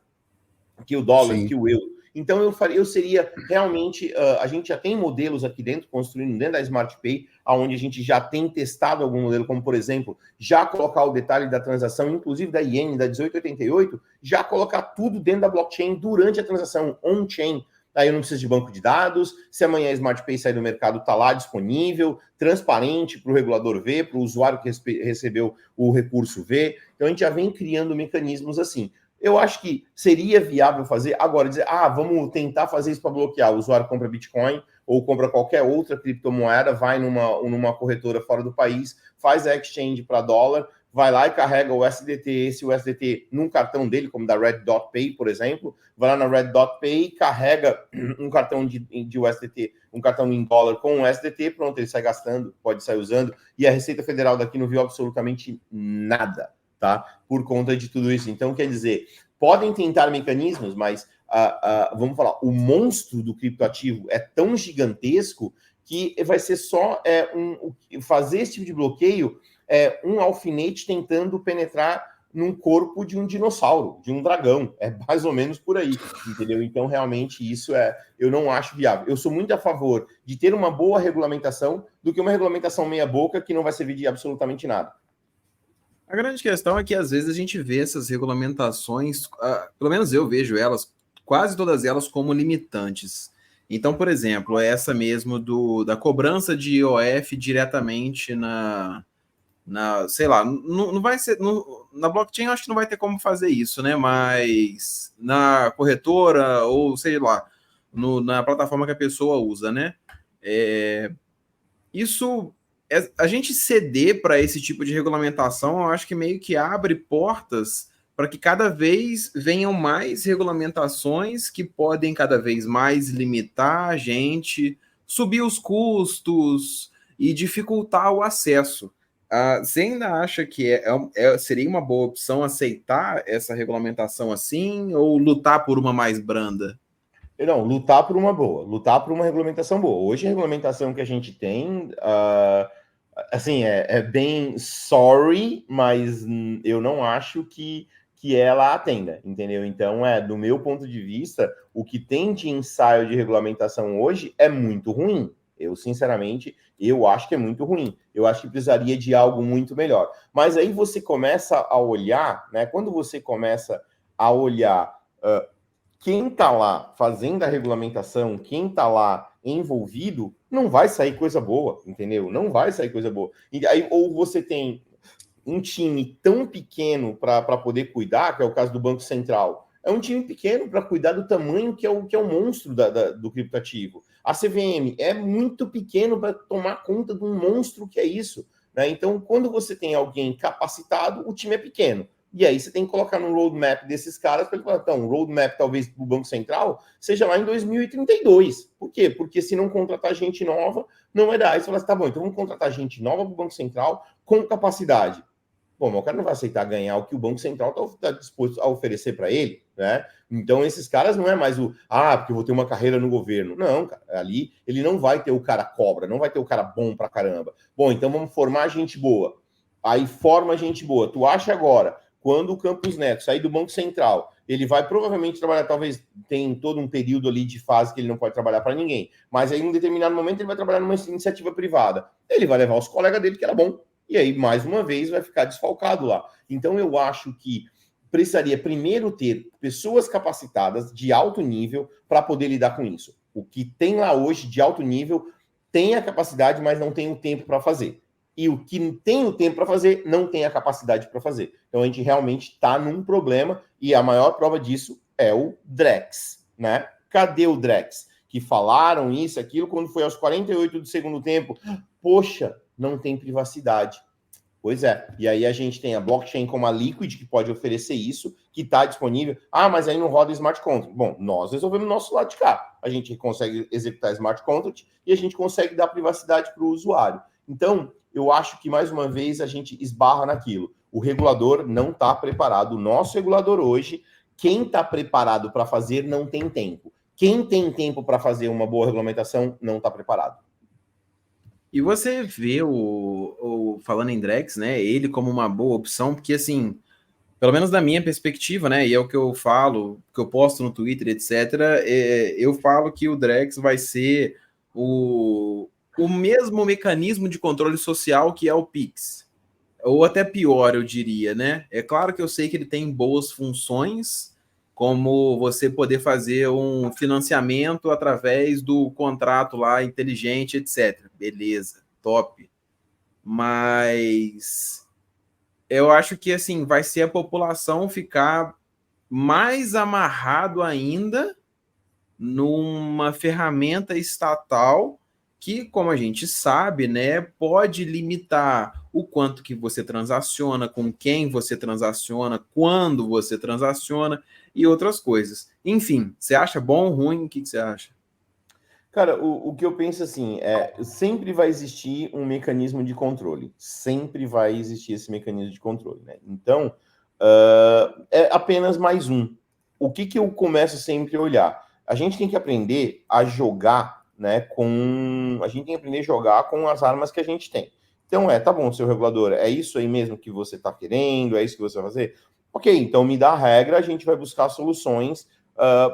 que o dólar, que o euro. Então eu seria realmente, a gente já tem modelos aqui dentro, construindo dentro da Smart Pay, onde a gente já tem testado algum modelo, como por exemplo, já colocar o detalhe da transação, inclusive da iene, da 1888, já colocar tudo dentro da blockchain durante a transação, on-chain. Aí eu não preciso de banco de dados, se amanhã a Smart Pay sair do mercado, está lá disponível, transparente para o regulador ver, para o usuário que recebeu o recurso ver. Então a gente já vem criando mecanismos assim. Eu acho que seria viável fazer, agora dizer, vamos tentar fazer isso para bloquear. O usuário compra Bitcoin ou compra qualquer outra criptomoeda, vai numa corretora fora do país, faz a exchange para dólar, vai lá e carrega o USDT, o USDT num cartão dele, como da Red Dot Pay, por exemplo, vai lá na Red Dot Pay, carrega um cartão de USDT, um cartão em dólar com o USDT, pronto, ele sai gastando, pode sair usando, e a Receita Federal daqui não viu absolutamente nada, tá? Por conta de tudo isso. Então, quer dizer, podem tentar mecanismos, mas, vamos falar, o monstro do criptoativo é tão gigantesco que vai ser só fazer esse tipo de bloqueio um alfinete tentando penetrar num corpo de um dinossauro, de um dragão. É mais ou menos por aí, entendeu? Então, realmente, isso eu não acho viável. Eu sou muito a favor de ter uma boa regulamentação do que uma regulamentação meia-boca que não vai servir de absolutamente nada. A grande questão é que, às vezes, a gente vê essas regulamentações, pelo menos eu vejo elas, quase todas elas, como limitantes. Então, por exemplo, essa mesmo da cobrança de IOF diretamente sei lá, não vai ser, na blockchain eu acho que não vai ter como fazer isso, né? Mas na corretora ou sei lá, na plataforma que a pessoa usa, né? A gente ceder para esse tipo de regulamentação, eu acho que meio que abre portas para que cada vez venham mais regulamentações que podem cada vez mais limitar a gente, subir os custos e dificultar o acesso. Você ainda acha que seria uma boa opção aceitar essa regulamentação assim ou lutar por uma mais branda? Não, lutar por uma boa, lutar por uma regulamentação boa. Hoje a regulamentação que a gente tem, assim, é bem sorry, mas eu não acho que ela atenda, entendeu? Então, do meu ponto de vista, o que tem de ensaio de regulamentação hoje é muito ruim. Eu, sinceramente, acho que é muito ruim. Eu acho que precisaria de algo muito melhor. Mas aí você começa a olhar, né? Quando você começa a olhar quem está lá fazendo a regulamentação, quem está lá envolvido, não vai sair coisa boa, entendeu? Não vai sair coisa boa. E aí, ou você tem um time tão pequeno para poder cuidar, que é o caso do Banco Central. É um time pequeno para cuidar do tamanho que é o monstro do criptativo. A CVM é muito pequeno para tomar conta de um monstro que é isso, né? Então, quando você tem alguém capacitado, o time é pequeno. E aí você tem que colocar no roadmap desses caras para ele falar, então, o roadmap talvez do Banco Central seja lá em 2032. Por quê? Porque se não contratar gente nova, não vai dar. Aí você fala assim, tá bom, então vamos contratar gente nova para o Banco Central com capacidade. Bom, mas o cara não vai aceitar ganhar o que o Banco Central está disposto a oferecer para ele, né? Então, esses caras não é mais porque eu vou ter uma carreira no governo. Não, cara, ali ele não vai ter o cara cobra, não vai ter o cara bom pra caramba. Bom, então vamos formar gente boa. Aí forma gente boa. Tu acha agora, quando o Campos Neto sair do Banco Central, ele vai provavelmente trabalhar, talvez tem todo um período ali de fase que ele não pode trabalhar para ninguém, mas aí em um determinado momento ele vai trabalhar numa iniciativa privada. Ele vai levar os colegas dele que era bom. E aí, mais uma vez, vai ficar desfalcado lá. Então, eu acho que precisaria primeiro ter pessoas capacitadas de alto nível para poder lidar com isso. O que tem lá hoje de alto nível tem a capacidade, mas não tem o tempo para fazer. E o que tem o tempo para fazer, não tem a capacidade para fazer. Então, a gente realmente está num problema e a maior prova disso é o Drex, né? Cadê o Drex? Que falaram isso, aquilo, quando foi aos 48 do segundo tempo. Poxa, não tem privacidade. Pois é. E aí a gente tem a blockchain como a Liquid, que pode oferecer isso, que está disponível. Mas aí não roda smart contract. Bom, nós resolvemos o nosso lado de cá. A gente consegue executar smart contract e a gente consegue dar privacidade para o usuário. Então, eu acho que, mais uma vez, a gente esbarra naquilo. O regulador não está preparado. O nosso regulador hoje, quem está preparado para fazer, não tem tempo. Quem tem tempo para fazer uma boa regulamentação, não está preparado. E você vê falando em Drex, né, ele como uma boa opção, porque assim, pelo menos da minha perspectiva, né, e é o que eu falo, que eu posto no Twitter, etc., eu falo que o Drex vai ser o mesmo mecanismo de controle social que é o Pix. Ou até pior, eu diria, né? É claro que eu sei que ele tem boas funções, como você poder fazer um financiamento através do contrato lá inteligente, etc. Beleza, top. Mas eu acho que assim vai ser a população ficar mais amarrado ainda numa ferramenta estatal que, como a gente sabe, né, pode limitar o quanto que você transaciona, com quem você transaciona, quando você transaciona e outras coisas. Enfim, você acha bom ou ruim? O que você acha? Cara, o que eu penso assim, sempre vai existir um mecanismo de controle. Sempre vai existir esse mecanismo de controle, né? Então, é apenas mais um. O que eu começo sempre a olhar? A gente tem que aprender a jogar, né, a gente tem que aprender a jogar com as armas que a gente tem. Então, tá bom, seu regulador, é isso aí mesmo que você está querendo, é isso que você vai fazer? Ok, então me dá a regra, a gente vai buscar soluções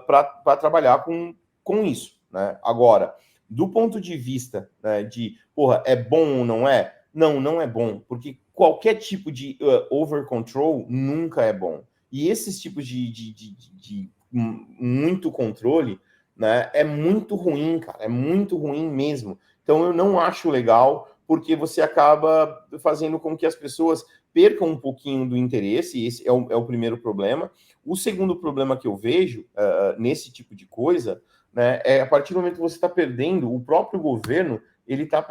para trabalhar com isso. Né? Agora, do ponto de vista, né, de, porra, é bom ou não é? Não, não é bom, porque qualquer tipo de over control nunca é bom. E esses tipos de muito controle, né, é muito ruim, cara, é muito ruim mesmo. Então eu não acho legal, porque você acaba fazendo com que as pessoas percam um pouquinho do interesse, esse é o primeiro problema. O segundo problema que eu vejo nesse tipo de coisa, né, a partir do momento que você está perdendo, o próprio governo ele está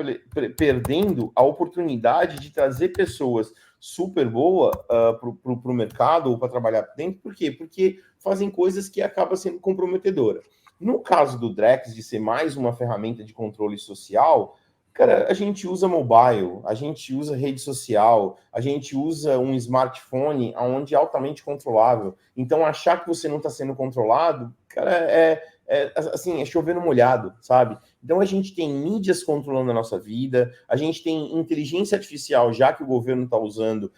perdendo a oportunidade de trazer pessoas super boas para o mercado ou para trabalhar dentro. Por quê? Porque fazem coisas que acabam sendo comprometedoras. No caso do Drex, de ser mais uma ferramenta de controle social, cara, a gente usa mobile, a gente usa rede social, a gente usa um smartphone onde é altamente controlável. Então, achar que você não está sendo controlado, cara, assim, é chover no molhado, sabe? Então a gente tem mídias controlando a nossa vida, a gente tem inteligência artificial, já que o governo está usando,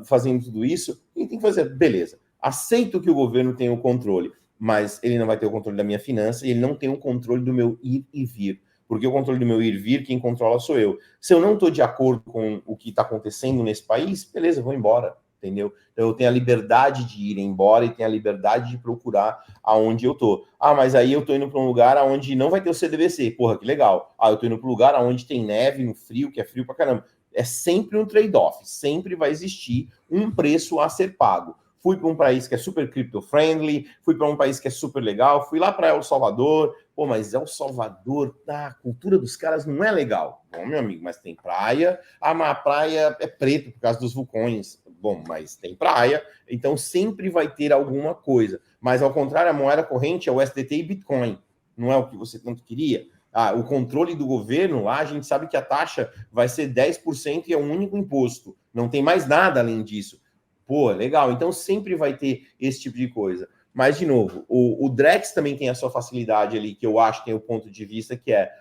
fazendo tudo isso, e tem que fazer, beleza, aceito que o governo tenha o controle, mas ele não vai ter o controle da minha finança e ele não tem o controle do meu ir e vir. Porque o controle do meu ir e vir, quem controla sou eu. Se eu não estou de acordo com o que está acontecendo nesse país, beleza, vou embora. Entendeu? Então eu tenho a liberdade de ir embora e tenho a liberdade de procurar aonde eu tô. Ah, mas aí eu tô indo para um lugar onde não vai ter o CDBC. Porra, que legal. Ah, eu tô indo para um lugar onde tem neve, no frio, que é frio pra caramba. É sempre um trade-off, sempre vai existir um preço a ser pago. Fui para um país que é super crypto-friendly, fui para um país que é super legal, fui lá para El Salvador. Pô, mas El Salvador, a cultura dos caras não é legal. Bom, meu amigo, mas tem praia. Ah, mas a praia é preta por causa dos vulcões. Bom, mas tem praia, então sempre vai ter alguma coisa. Mas ao contrário, a moeda corrente é o SDT e Bitcoin. Não é o que você tanto queria? Ah, o controle do governo, lá a gente sabe que a taxa vai ser 10% e é um único imposto. Não tem mais nada além disso. Pô, legal. Então sempre vai ter esse tipo de coisa. Mas, de novo, o Drex também tem a sua facilidade ali, que eu acho que tem o ponto de vista que é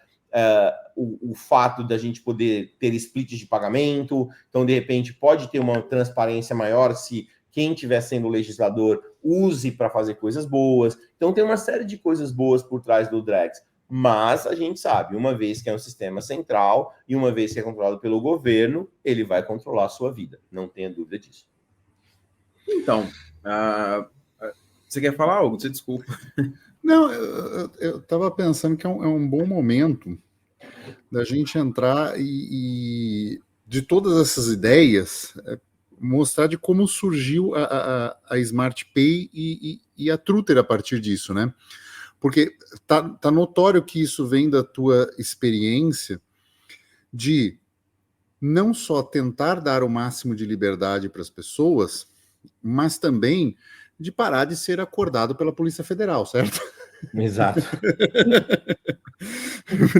o fato da gente poder ter splits de pagamento. Então, de repente, pode ter uma transparência maior se quem estiver sendo o legislador use para fazer coisas boas. Então, tem uma série de coisas boas por trás do Drex. Mas a gente sabe, uma vez que é um sistema central e uma vez que é controlado pelo governo, ele vai controlar a sua vida. Não tenha dúvida disso. Então, você quer falar algo? Você desculpa. Não, eu estava pensando que é um bom momento da gente entrar e de todas essas ideias, mostrar de como surgiu a Smart Pay e a Truter a partir disso, né? Porque tá notório que isso vem da tua experiência de não só tentar dar o máximo de liberdade para as pessoas, mas também de parar de ser acordado pela Polícia Federal, certo? Exato.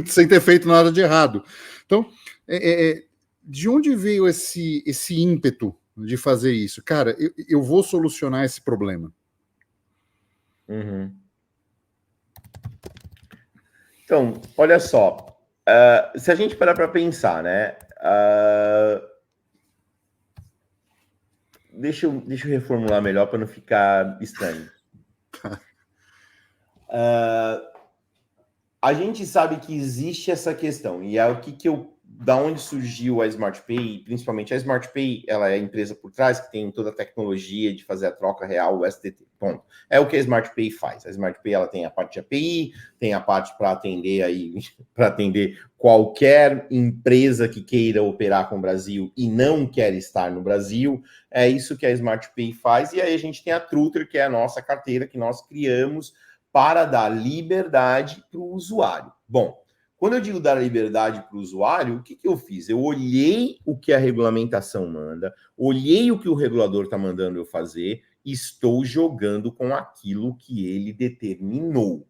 Sem ter feito nada de errado. Então, de onde veio esse ímpeto de fazer isso? Cara, eu vou solucionar esse problema. Uhum. Então, olha só. Se a gente parar para pensar, né? deixa eu reformular melhor para não ficar estranho. A gente sabe que existe essa questão, e é o da onde surgiu a SmartPay, principalmente a SmartPay, ela é a empresa por trás que tem toda a tecnologia de fazer a troca real, o STT, ponto. É o que a SmartPay faz. A SmartPay, ela tem a parte de API, tem a parte para atender qualquer empresa que queira operar com o Brasil e não quer estar no Brasil. É isso que a SmartPay faz, e aí a gente tem a Truther, que é a nossa carteira que nós criamos para dar liberdade para o usuário. Bom, quando eu digo dar liberdade para o usuário, o que eu fiz? Eu olhei o que a regulamentação manda, olhei o que o regulador está mandando eu fazer, e estou jogando com aquilo que ele determinou,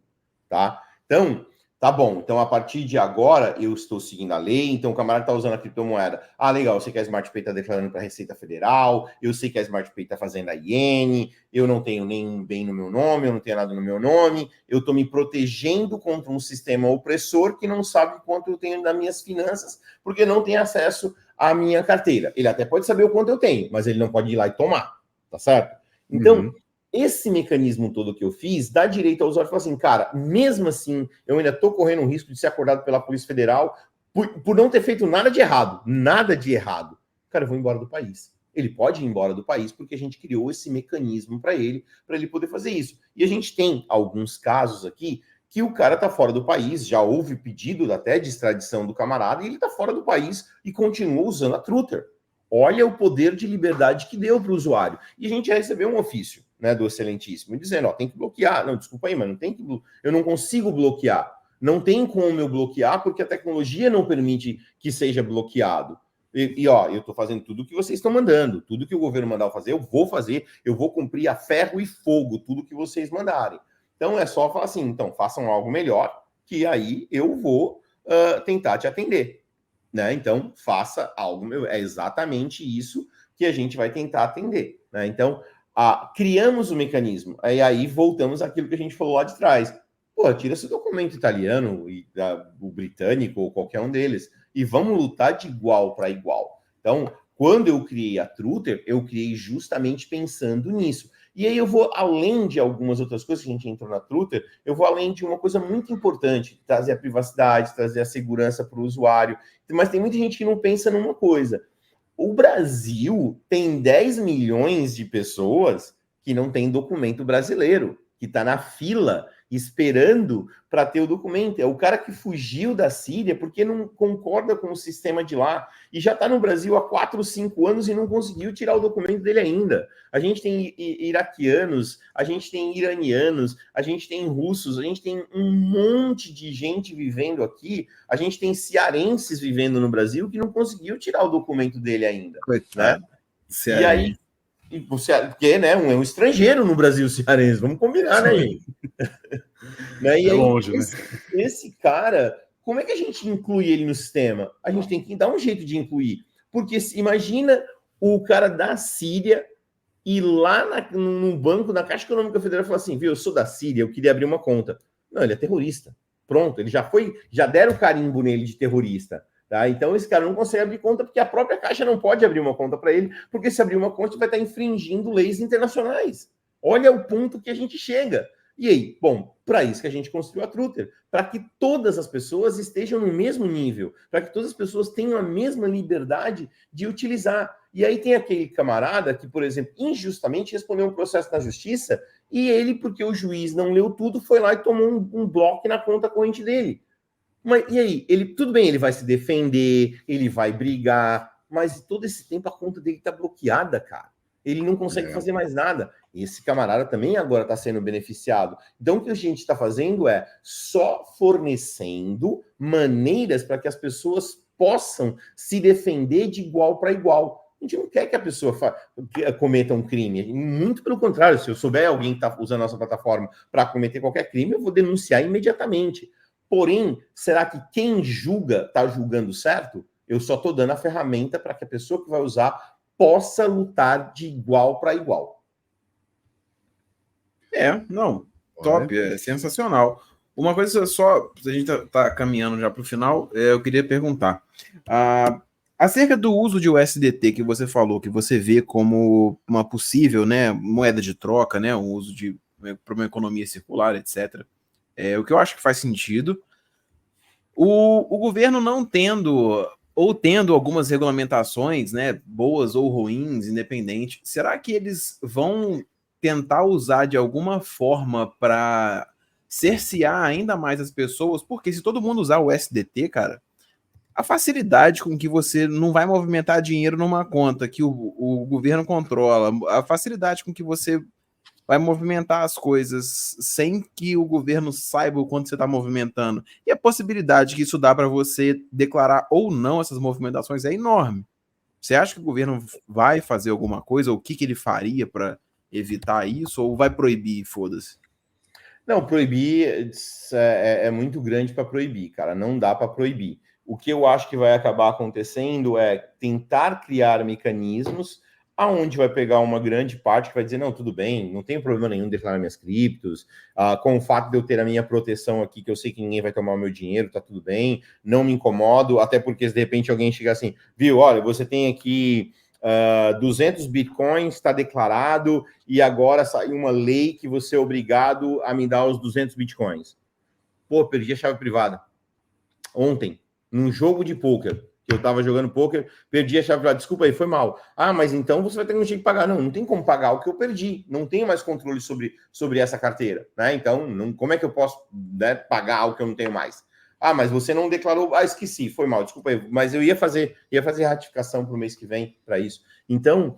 tá? Então, tá bom. Então, a partir de agora, eu estou seguindo a lei. Então, o camarada está usando a criptomoeda. Ah, legal. Eu sei que a SmartPay está declarando para a Receita Federal. Eu sei que a SmartPay está fazendo a IN. Eu não tenho nenhum bem no meu nome. Eu não tenho nada no meu nome. Eu estou me protegendo contra um sistema opressor que não sabe quanto eu tenho nas minhas finanças, porque não tem acesso à minha carteira. Ele até pode saber o quanto eu tenho, mas ele não pode ir lá e tomar. Tá certo? Então, esse mecanismo todo que eu fiz dá direito ao usuário de falar assim, cara, mesmo assim, eu ainda estou correndo o risco de ser acordado pela Polícia Federal por não ter feito nada de errado. Nada de errado. Cara, eu vou embora do país. Ele pode ir embora do país porque a gente criou esse mecanismo para ele poder fazer isso. E a gente tem alguns casos aqui que o cara está fora do país, já houve pedido até de extradição do camarada, e ele está fora do país e continua usando a Truther. Olha o poder de liberdade que deu para o usuário. E a gente já recebeu um ofício, né, do Excelentíssimo, dizendo, ó, tem que bloquear. Não, desculpa aí, mas eu não consigo bloquear. Não tem como eu bloquear porque a tecnologia não permite que seja bloqueado. Ó, eu estou fazendo tudo o que vocês estão mandando. Tudo que o governo mandar fazer, eu vou cumprir a ferro e fogo, tudo que vocês mandarem. Então, é só falar assim, então, façam algo melhor, que aí eu vou tentar te atender. Né? Então, faça algo, é exatamente isso que a gente vai tentar atender. Né? Então, criamos o mecanismo, aí voltamos àquilo que a gente falou lá de trás. Pô, tira esse documento italiano, o britânico, ou qualquer um deles, e vamos lutar de igual para igual. Então, quando eu criei a Truther, eu criei justamente pensando nisso. E aí eu vou além de algumas outras coisas que a gente entrou na Truther, eu vou além de uma coisa muito importante, trazer a privacidade, trazer a segurança para o usuário. Mas tem muita gente que não pensa numa coisa. O Brasil tem 10 milhões de pessoas que não tem documento brasileiro, que está na fila esperando para ter o documento. É o cara que fugiu da Síria porque não concorda com o sistema de lá e já está no Brasil há 4 ou 5 anos e não conseguiu tirar o documento dele ainda. A gente tem iraquianos, a gente tem iranianos, a gente tem russos, a gente tem um monte de gente vivendo aqui, a gente tem cearenses vivendo no Brasil que não conseguiu tirar o documento dele ainda. Né? E aí, porque, né, é um estrangeiro no Brasil cearense, vamos combinar, né, gente? Né? E aí, longe, esse cara, como é que a gente inclui ele no sistema? A gente tem que dar um jeito de incluir. Porque imagina o cara da Síria ir lá no banco, na Caixa Econômica Federal, e falar assim, viu, eu sou da Síria, eu queria abrir uma conta. Não, ele é terrorista. Pronto, ele já deram o carimbo nele de terrorista. Tá? Então, esse cara não consegue abrir conta porque a própria Caixa não pode abrir uma conta para ele, porque se abrir uma conta vai estar infringindo leis internacionais. Olha o ponto que a gente chega. E aí, bom, para isso que a gente construiu a Truther, para que todas as pessoas estejam no mesmo nível, para que todas as pessoas tenham a mesma liberdade de utilizar. E aí tem aquele camarada que, por exemplo, injustamente respondeu um processo na justiça e ele, porque o juiz não leu tudo, foi lá e tomou um bloco na conta corrente dele. Mas e aí? Tudo bem, ele vai se defender, ele vai brigar, mas todo esse tempo a conta dele está bloqueada, cara. Ele não consegue fazer mais nada. Esse camarada também agora está sendo beneficiado. Então, o que a gente está fazendo é só fornecendo maneiras para que as pessoas possam se defender de igual para igual. A gente não quer que a pessoa cometa um crime. Muito pelo contrário, se eu souber alguém que está usando a nossa plataforma para cometer qualquer crime, eu vou denunciar imediatamente. Porém, será que quem julga está julgando certo? Eu só estou dando a ferramenta para que a pessoa que vai usar possa lutar de igual para igual. Top, é sensacional. Uma coisa só, a gente tá caminhando já para o final, eu queria perguntar. Acerca do uso de USDT que você falou, que você vê como uma possível, né, moeda de troca, né, o uso para uma economia circular, etc. O que eu acho que faz sentido. O governo não tendo, ou tendo algumas regulamentações, né, boas ou ruins, independente, será que eles vão tentar usar de alguma forma para cercear ainda mais as pessoas? Porque se todo mundo usar o USDT, cara, a facilidade com que você não vai movimentar dinheiro numa conta que o governo controla, a facilidade com que você vai movimentar as coisas sem que o governo saiba o quanto você está movimentando, e a possibilidade que isso dá para você declarar ou não essas movimentações é enorme. Você acha que o governo vai fazer alguma coisa, ou o que ele faria para evitar isso, ou vai proibir, foda-se? Não, proibir é muito grande para proibir, cara. Não dá para proibir. O que eu acho que vai acabar acontecendo é tentar criar mecanismos aonde vai pegar uma grande parte que vai dizer, não, tudo bem, não tem problema nenhum declarar minhas criptos, com o fato de eu ter a minha proteção aqui, que eu sei que ninguém vai tomar o meu dinheiro, tá tudo bem, não me incomodo, até porque se de repente alguém chegar assim, viu, olha, você tem aqui 200 bitcoins, está declarado, e agora saiu uma lei que você é obrigado a me dar os 200 bitcoins. Pô, perdi a chave privada. Ontem, num jogo de pôquer, que eu tava jogando pôquer, perdi a chave privada. Desculpa aí, foi mal. Ah, mas então você vai ter que pagar. Não tem como pagar o que eu perdi. Não tenho mais controle sobre essa carteira, né? Então, como é que eu posso, né, pagar o que eu não tenho mais? Ah, mas você não declarou. Ah, esqueci, foi mal, desculpa aí. Mas eu ia fazer ratificação para o mês que vem para isso. Então,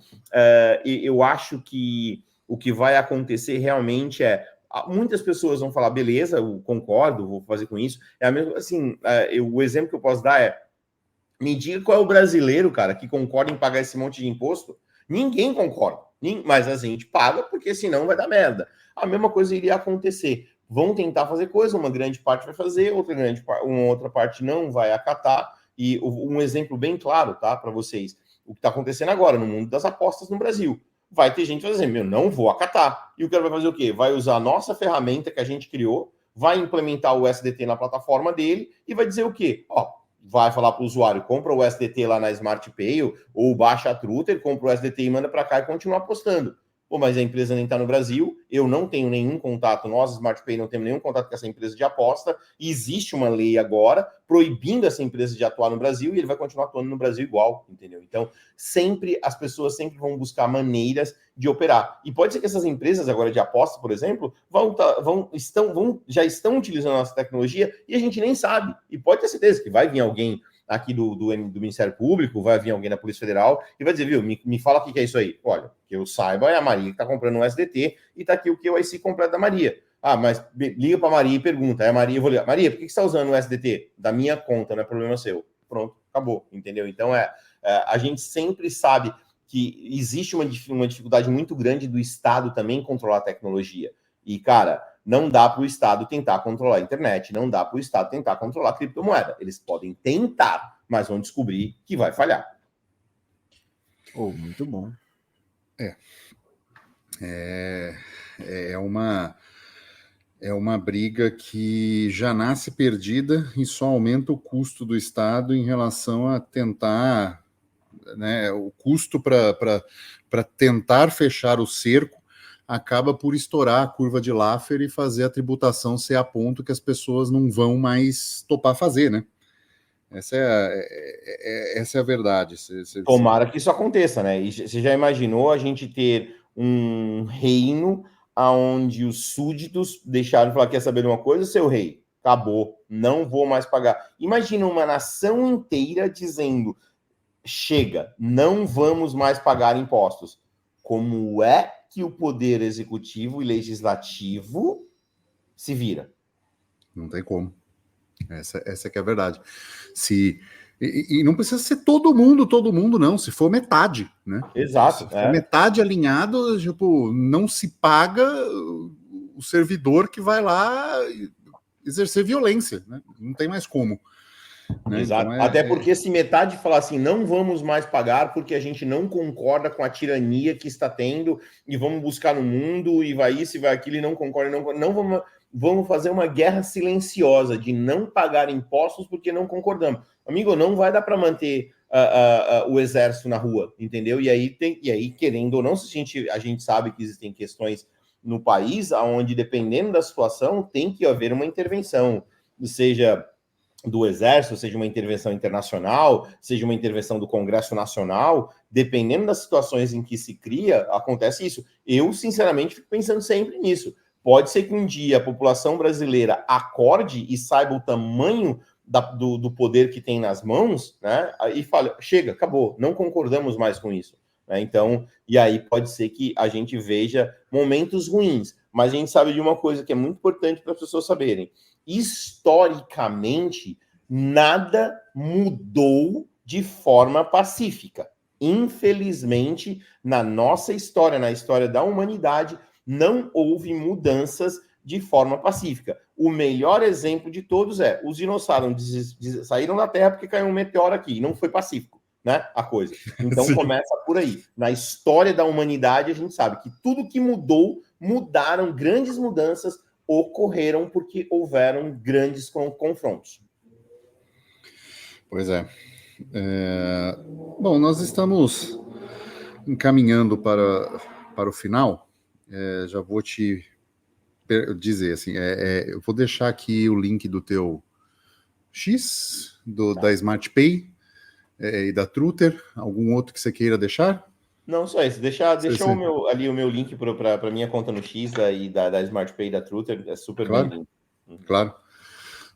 eu acho que o que vai acontecer realmente muitas pessoas vão falar, beleza, eu concordo, vou fazer com isso. É a mesma, assim, o exemplo que eu posso dar me diga qual é o brasileiro, cara, que concorda em pagar esse monte de imposto. Ninguém concorda, mas a gente paga porque senão vai dar merda. A mesma coisa iria acontecer. Vão tentar fazer coisa, uma grande parte vai fazer, uma outra parte não vai acatar. E um exemplo bem claro, tá, para vocês, o que está acontecendo agora no mundo das apostas no Brasil. Vai ter gente fazendo, não vou acatar. E o cara vai fazer o quê? Vai usar a nossa ferramenta que a gente criou, vai implementar o SDT na plataforma dele e vai dizer o quê? Vai falar para o usuário, compra o SDT lá na Smart Pay ou baixa a Truther, compra o SDT e manda para cá e continua apostando. Pô, mas a empresa nem está no Brasil, eu não tenho nenhum contato, nós, Smart Pay, não temos nenhum contato com essa empresa de aposta, e existe uma lei agora proibindo essa empresa de atuar no Brasil, e ele vai continuar atuando no Brasil igual, entendeu? Então, as pessoas sempre vão buscar maneiras de operar. E pode ser que essas empresas agora de aposta, por exemplo, já estão utilizando a nossa tecnologia e a gente nem sabe. E pode ter certeza que vai vir alguém aqui do Ministério Público, vai vir alguém da Polícia Federal e vai dizer, viu, me fala o que é isso aí. Olha, que eu saiba, é a Maria que está comprando um SDT e está aqui o KYC completo da Maria. Ah, mas liga para a Maria e pergunta. Aí a Maria, eu vou ligar. Maria, por que você está usando o SDT? Da minha conta, não é problema seu. Pronto, acabou, entendeu? Então, a gente sempre sabe que existe uma dificuldade muito grande do Estado também controlar a tecnologia. E, cara, não dá para o Estado tentar controlar a internet, não dá para o Estado tentar controlar a criptomoeda. Eles podem tentar, mas vão descobrir que vai falhar. Muito bom. É uma briga que já nasce perdida e só aumenta o custo do Estado em relação a tentar, né, o custo para tentar fechar o cerco acaba por estourar a curva de Laffer e fazer a tributação ser a ponto que as pessoas não vão mais topar fazer, né? Essa é a verdade. Tomara que isso aconteça, né? E você já imaginou a gente ter um reino onde os súditos deixaram de falar, quer saber de uma coisa, seu rei? Acabou, não vou mais pagar. Imagina uma nação inteira dizendo, chega, não vamos mais pagar impostos. Como é que o poder executivo e legislativo se vira? Não tem como. Essa que é a verdade. E não precisa ser todo mundo, não. Se for metade, né? Exato. Se for metade alinhado, tipo, não se paga o servidor que vai lá exercer violência, né? Não tem mais como. Né? Exato. Então até porque se metade falar assim, não vamos mais pagar porque a gente não concorda com a tirania que está tendo e vamos buscar no mundo e vai isso e vai aquilo e não concorda, não vamos fazer uma guerra silenciosa de não pagar impostos porque não concordamos. Amigo, não vai dar para manter o exército na rua, entendeu? E aí, querendo ou não, a gente sabe que existem questões no país onde, dependendo da situação, tem que haver uma intervenção, seja do Exército, seja uma intervenção internacional, seja uma intervenção do Congresso Nacional, dependendo das situações em que se cria, acontece isso. Eu, sinceramente, fico pensando sempre nisso. Pode ser que um dia a população brasileira acorde e saiba o tamanho do poder que tem nas mãos, né? E fale, chega, acabou, não concordamos mais com isso. Né? Então, e aí pode ser que a gente veja momentos ruins, mas a gente sabe de uma coisa que é muito importante para as pessoas saberem. Historicamente, nada mudou de forma pacífica. Infelizmente, na nossa história, na história da humanidade, não houve mudanças de forma pacífica. O melhor exemplo de todos é os dinossauros saíram da Terra porque caiu um meteoro aqui, e não foi pacífico, né? A coisa. Então Sim. Começa por aí. Na história da humanidade, a gente sabe que tudo que mudaram, grandes mudanças ocorreram porque houveram grandes confrontos. Pois é. Bom, nós estamos encaminhando para o final. Já vou te dizer assim, eu vou deixar aqui o link do teu X, da Smart Pay e da Truter. Algum outro que você queira deixar? Não, só isso. Deixa o meu link para minha conta no X da Smart Pay da Truter. É super bem-vindo. Claro.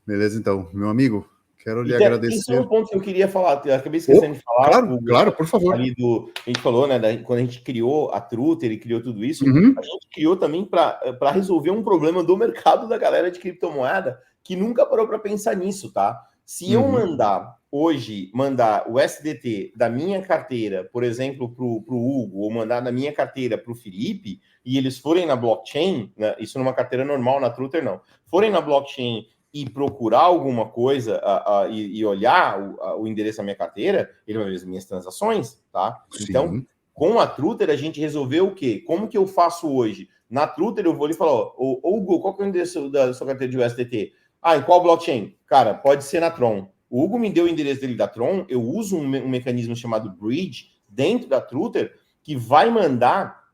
Beleza, então. Meu amigo, quero lhe agradecer. Tem só um ponto que eu queria falar. Eu acabei esquecendo de falar. Claro, por favor. A gente falou, né? Quando a gente criou a Truter e criou tudo isso, a gente criou também para resolver um problema do mercado da galera de criptomoeda que nunca parou para pensar nisso, tá? Se eu mandar o SDT da minha carteira, por exemplo, para o Hugo, ou mandar da minha carteira para o Felipe, e eles forem na blockchain, né, isso numa carteira normal, na Truter não, forem na blockchain e procurar alguma coisa e olhar o endereço da minha carteira, ele vai ver as minhas transações, tá? Sim. Então, com a Truter, a gente resolveu o quê? Como que eu faço hoje? Na Truter, eu vou lhe falar, Hugo, qual que é o endereço da sua carteira de USDT? Em qual blockchain? Cara, pode ser na Tron. O Hugo me deu o endereço dele da Tron, eu uso um mecanismo chamado Bridge dentro da Truter, que vai mandar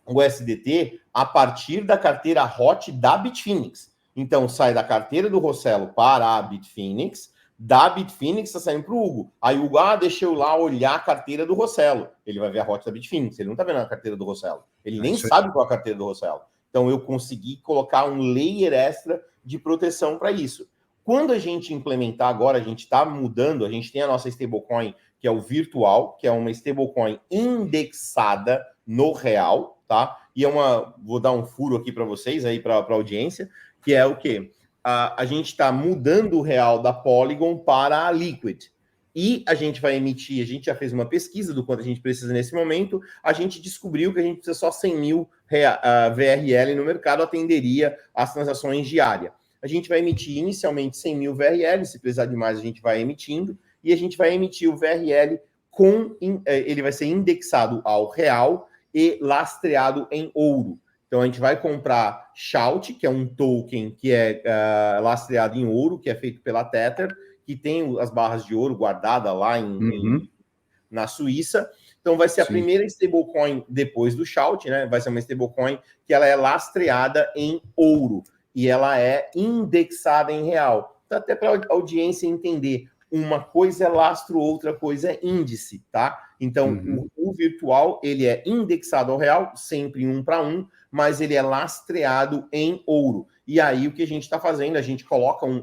o USDT a partir da carteira hot da Bitfinex. Então, sai da carteira do Rossello para a Bitfinex, da Bitfinex está saindo para o Hugo. Aí o Hugo, deixa eu lá olhar a carteira do Rossello. Ele vai ver a hot da Bitfinex, ele não está vendo a carteira do Rossello. Ele nem sabe qual é a carteira do Rossello. Então, eu consegui colocar um layer extra de proteção para isso. Quando a gente implementar agora, a gente está mudando, a gente tem a nossa stablecoin, que é o virtual, que é uma stablecoin indexada no real, tá? E vou dar um furo aqui para vocês, aí para a audiência, que é o quê? A gente está mudando o real da Polygon para a Liquid. E a gente vai emitir, a gente já fez uma pesquisa do quanto a gente precisa nesse momento, a gente descobriu que a gente precisa só 100 mil VRL no mercado, atenderia as transações diárias. A gente vai emitir inicialmente 100 mil VRL, se precisar de mais a gente vai emitindo, e a gente vai emitir o VRL ele vai ser indexado ao real e lastreado em ouro. Então a gente vai comprar Shout, que é um token que é lastreado em ouro, que é feito pela Tether, que tem as barras de ouro guardadas lá na Suíça. Então vai ser a primeira stablecoin depois do Shout, né? Vai ser uma stablecoin que ela é lastreada em ouro e ela é indexada em real. Então, até para a audiência entender, uma coisa é lastro, outra coisa é índice, tá? Então o virtual ele é indexado ao real, sempre 1 para 1, mas ele é lastreado em ouro. E aí o que a gente está fazendo? A gente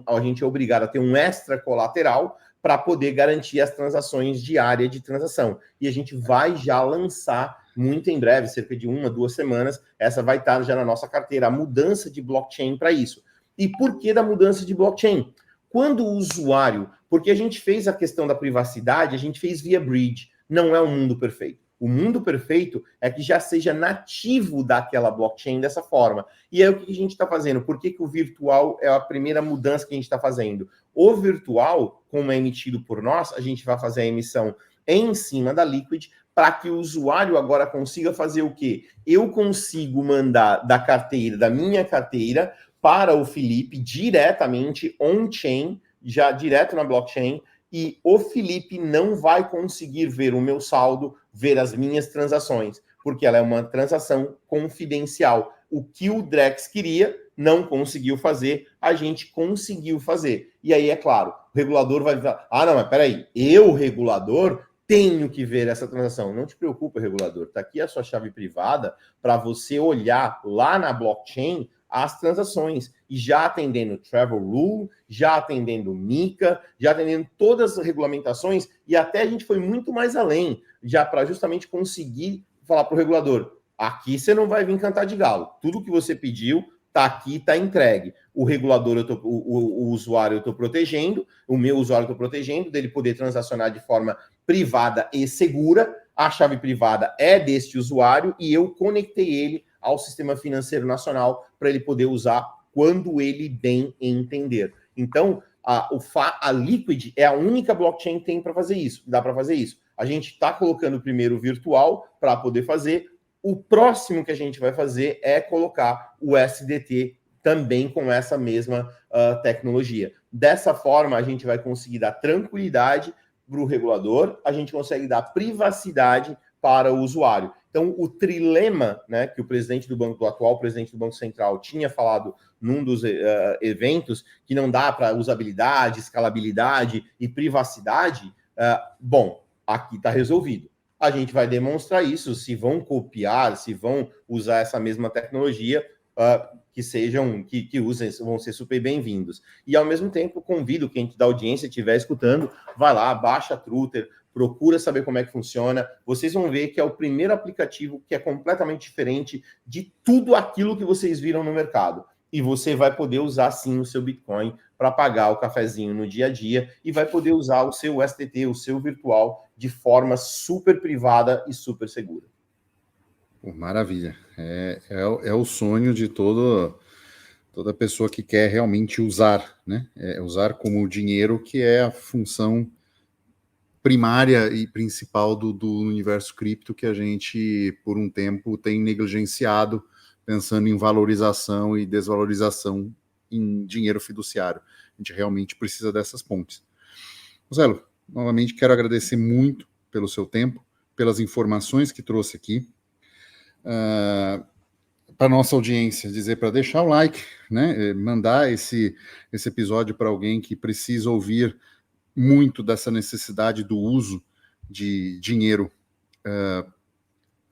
a gente é obrigado a ter um extra colateral para poder garantir as transações diárias de transação. E a gente vai já lançar muito em breve, cerca de 1 a 2 semanas, essa vai estar já na nossa carteira, a mudança de blockchain para isso. E por que da mudança de blockchain? Quando o usuário, porque a gente fez a questão da privacidade, a gente fez via bridge, não é um mundo perfeito. O mundo perfeito é que já seja nativo daquela blockchain dessa forma. E aí o que a gente está fazendo? Por que o virtual é a primeira mudança que a gente está fazendo? O virtual, como é emitido por nós, a gente vai fazer a emissão em cima da Liquid para que o usuário agora consiga fazer o quê? Eu consigo mandar da minha carteira, para o Felipe diretamente on-chain, já direto na blockchain, e o Felipe não vai conseguir ver o meu saldo, ver as minhas transações, porque ela é uma transação confidencial. O que o Drex queria, não conseguiu fazer, a gente conseguiu fazer. E aí, é claro, o regulador vai falar, não, mas peraí, eu, regulador, tenho que ver essa transação. Não te preocupa, regulador, está aqui a sua chave privada para você olhar lá na blockchain as transações, e já atendendo Travel Rule, já atendendo MiCA, já atendendo todas as regulamentações, e até a gente foi muito mais além, já para justamente conseguir falar para o regulador, aqui você não vai vir cantar de galo, tudo que você pediu está aqui, está entregue. O regulador, o usuário eu estou protegendo, o meu usuário eu estou protegendo, dele poder transacionar de forma privada e segura, a chave privada é deste usuário, e eu conectei ele ao Sistema Financeiro Nacional para ele poder usar quando ele bem entender. Então, a Liquid é a única blockchain que tem para fazer isso, dá para fazer isso. A gente está colocando primeiro o virtual para poder fazer. O próximo que a gente vai fazer é colocar o SDT também com essa mesma tecnologia. Dessa forma, a gente vai conseguir dar tranquilidade para o regulador, a gente consegue dar privacidade para o usuário. Então, o trilema, né, que o atual presidente do Banco Central tinha falado num dos eventos, que não dá para usabilidade, escalabilidade e privacidade, bom, aqui está resolvido. A gente vai demonstrar isso, se vão copiar, se vão usar essa mesma tecnologia, que usem, vão ser super bem-vindos. E, ao mesmo tempo, convido quem da audiência estiver escutando, vai lá, baixa a Truther, procura saber como é que funciona. Vocês vão ver que é o primeiro aplicativo que é completamente diferente de tudo aquilo que vocês viram no mercado. E você vai poder usar, sim, o seu Bitcoin para pagar o cafezinho no dia a dia e vai poder usar o seu STT, o seu virtual, de forma super privada e super segura. Maravilha. É o sonho de toda pessoa que quer realmente usar, né? Usar como dinheiro, que é a função primária e principal do universo cripto, que a gente, por um tempo, tem negligenciado, pensando em valorização e desvalorização em dinheiro fiduciário. A gente realmente precisa dessas pontes. Roselo, novamente quero agradecer muito pelo seu tempo, pelas informações que trouxe aqui. Para nossa audiência, dizer para deixar o like, né? Mandar esse episódio para alguém que precisa ouvir muito dessa necessidade do uso de dinheiro,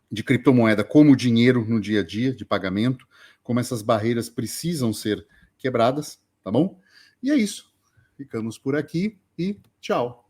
de criptomoeda como dinheiro no dia a dia, de pagamento, como essas barreiras precisam ser quebradas, tá bom? E é isso. Ficamos por aqui e tchau.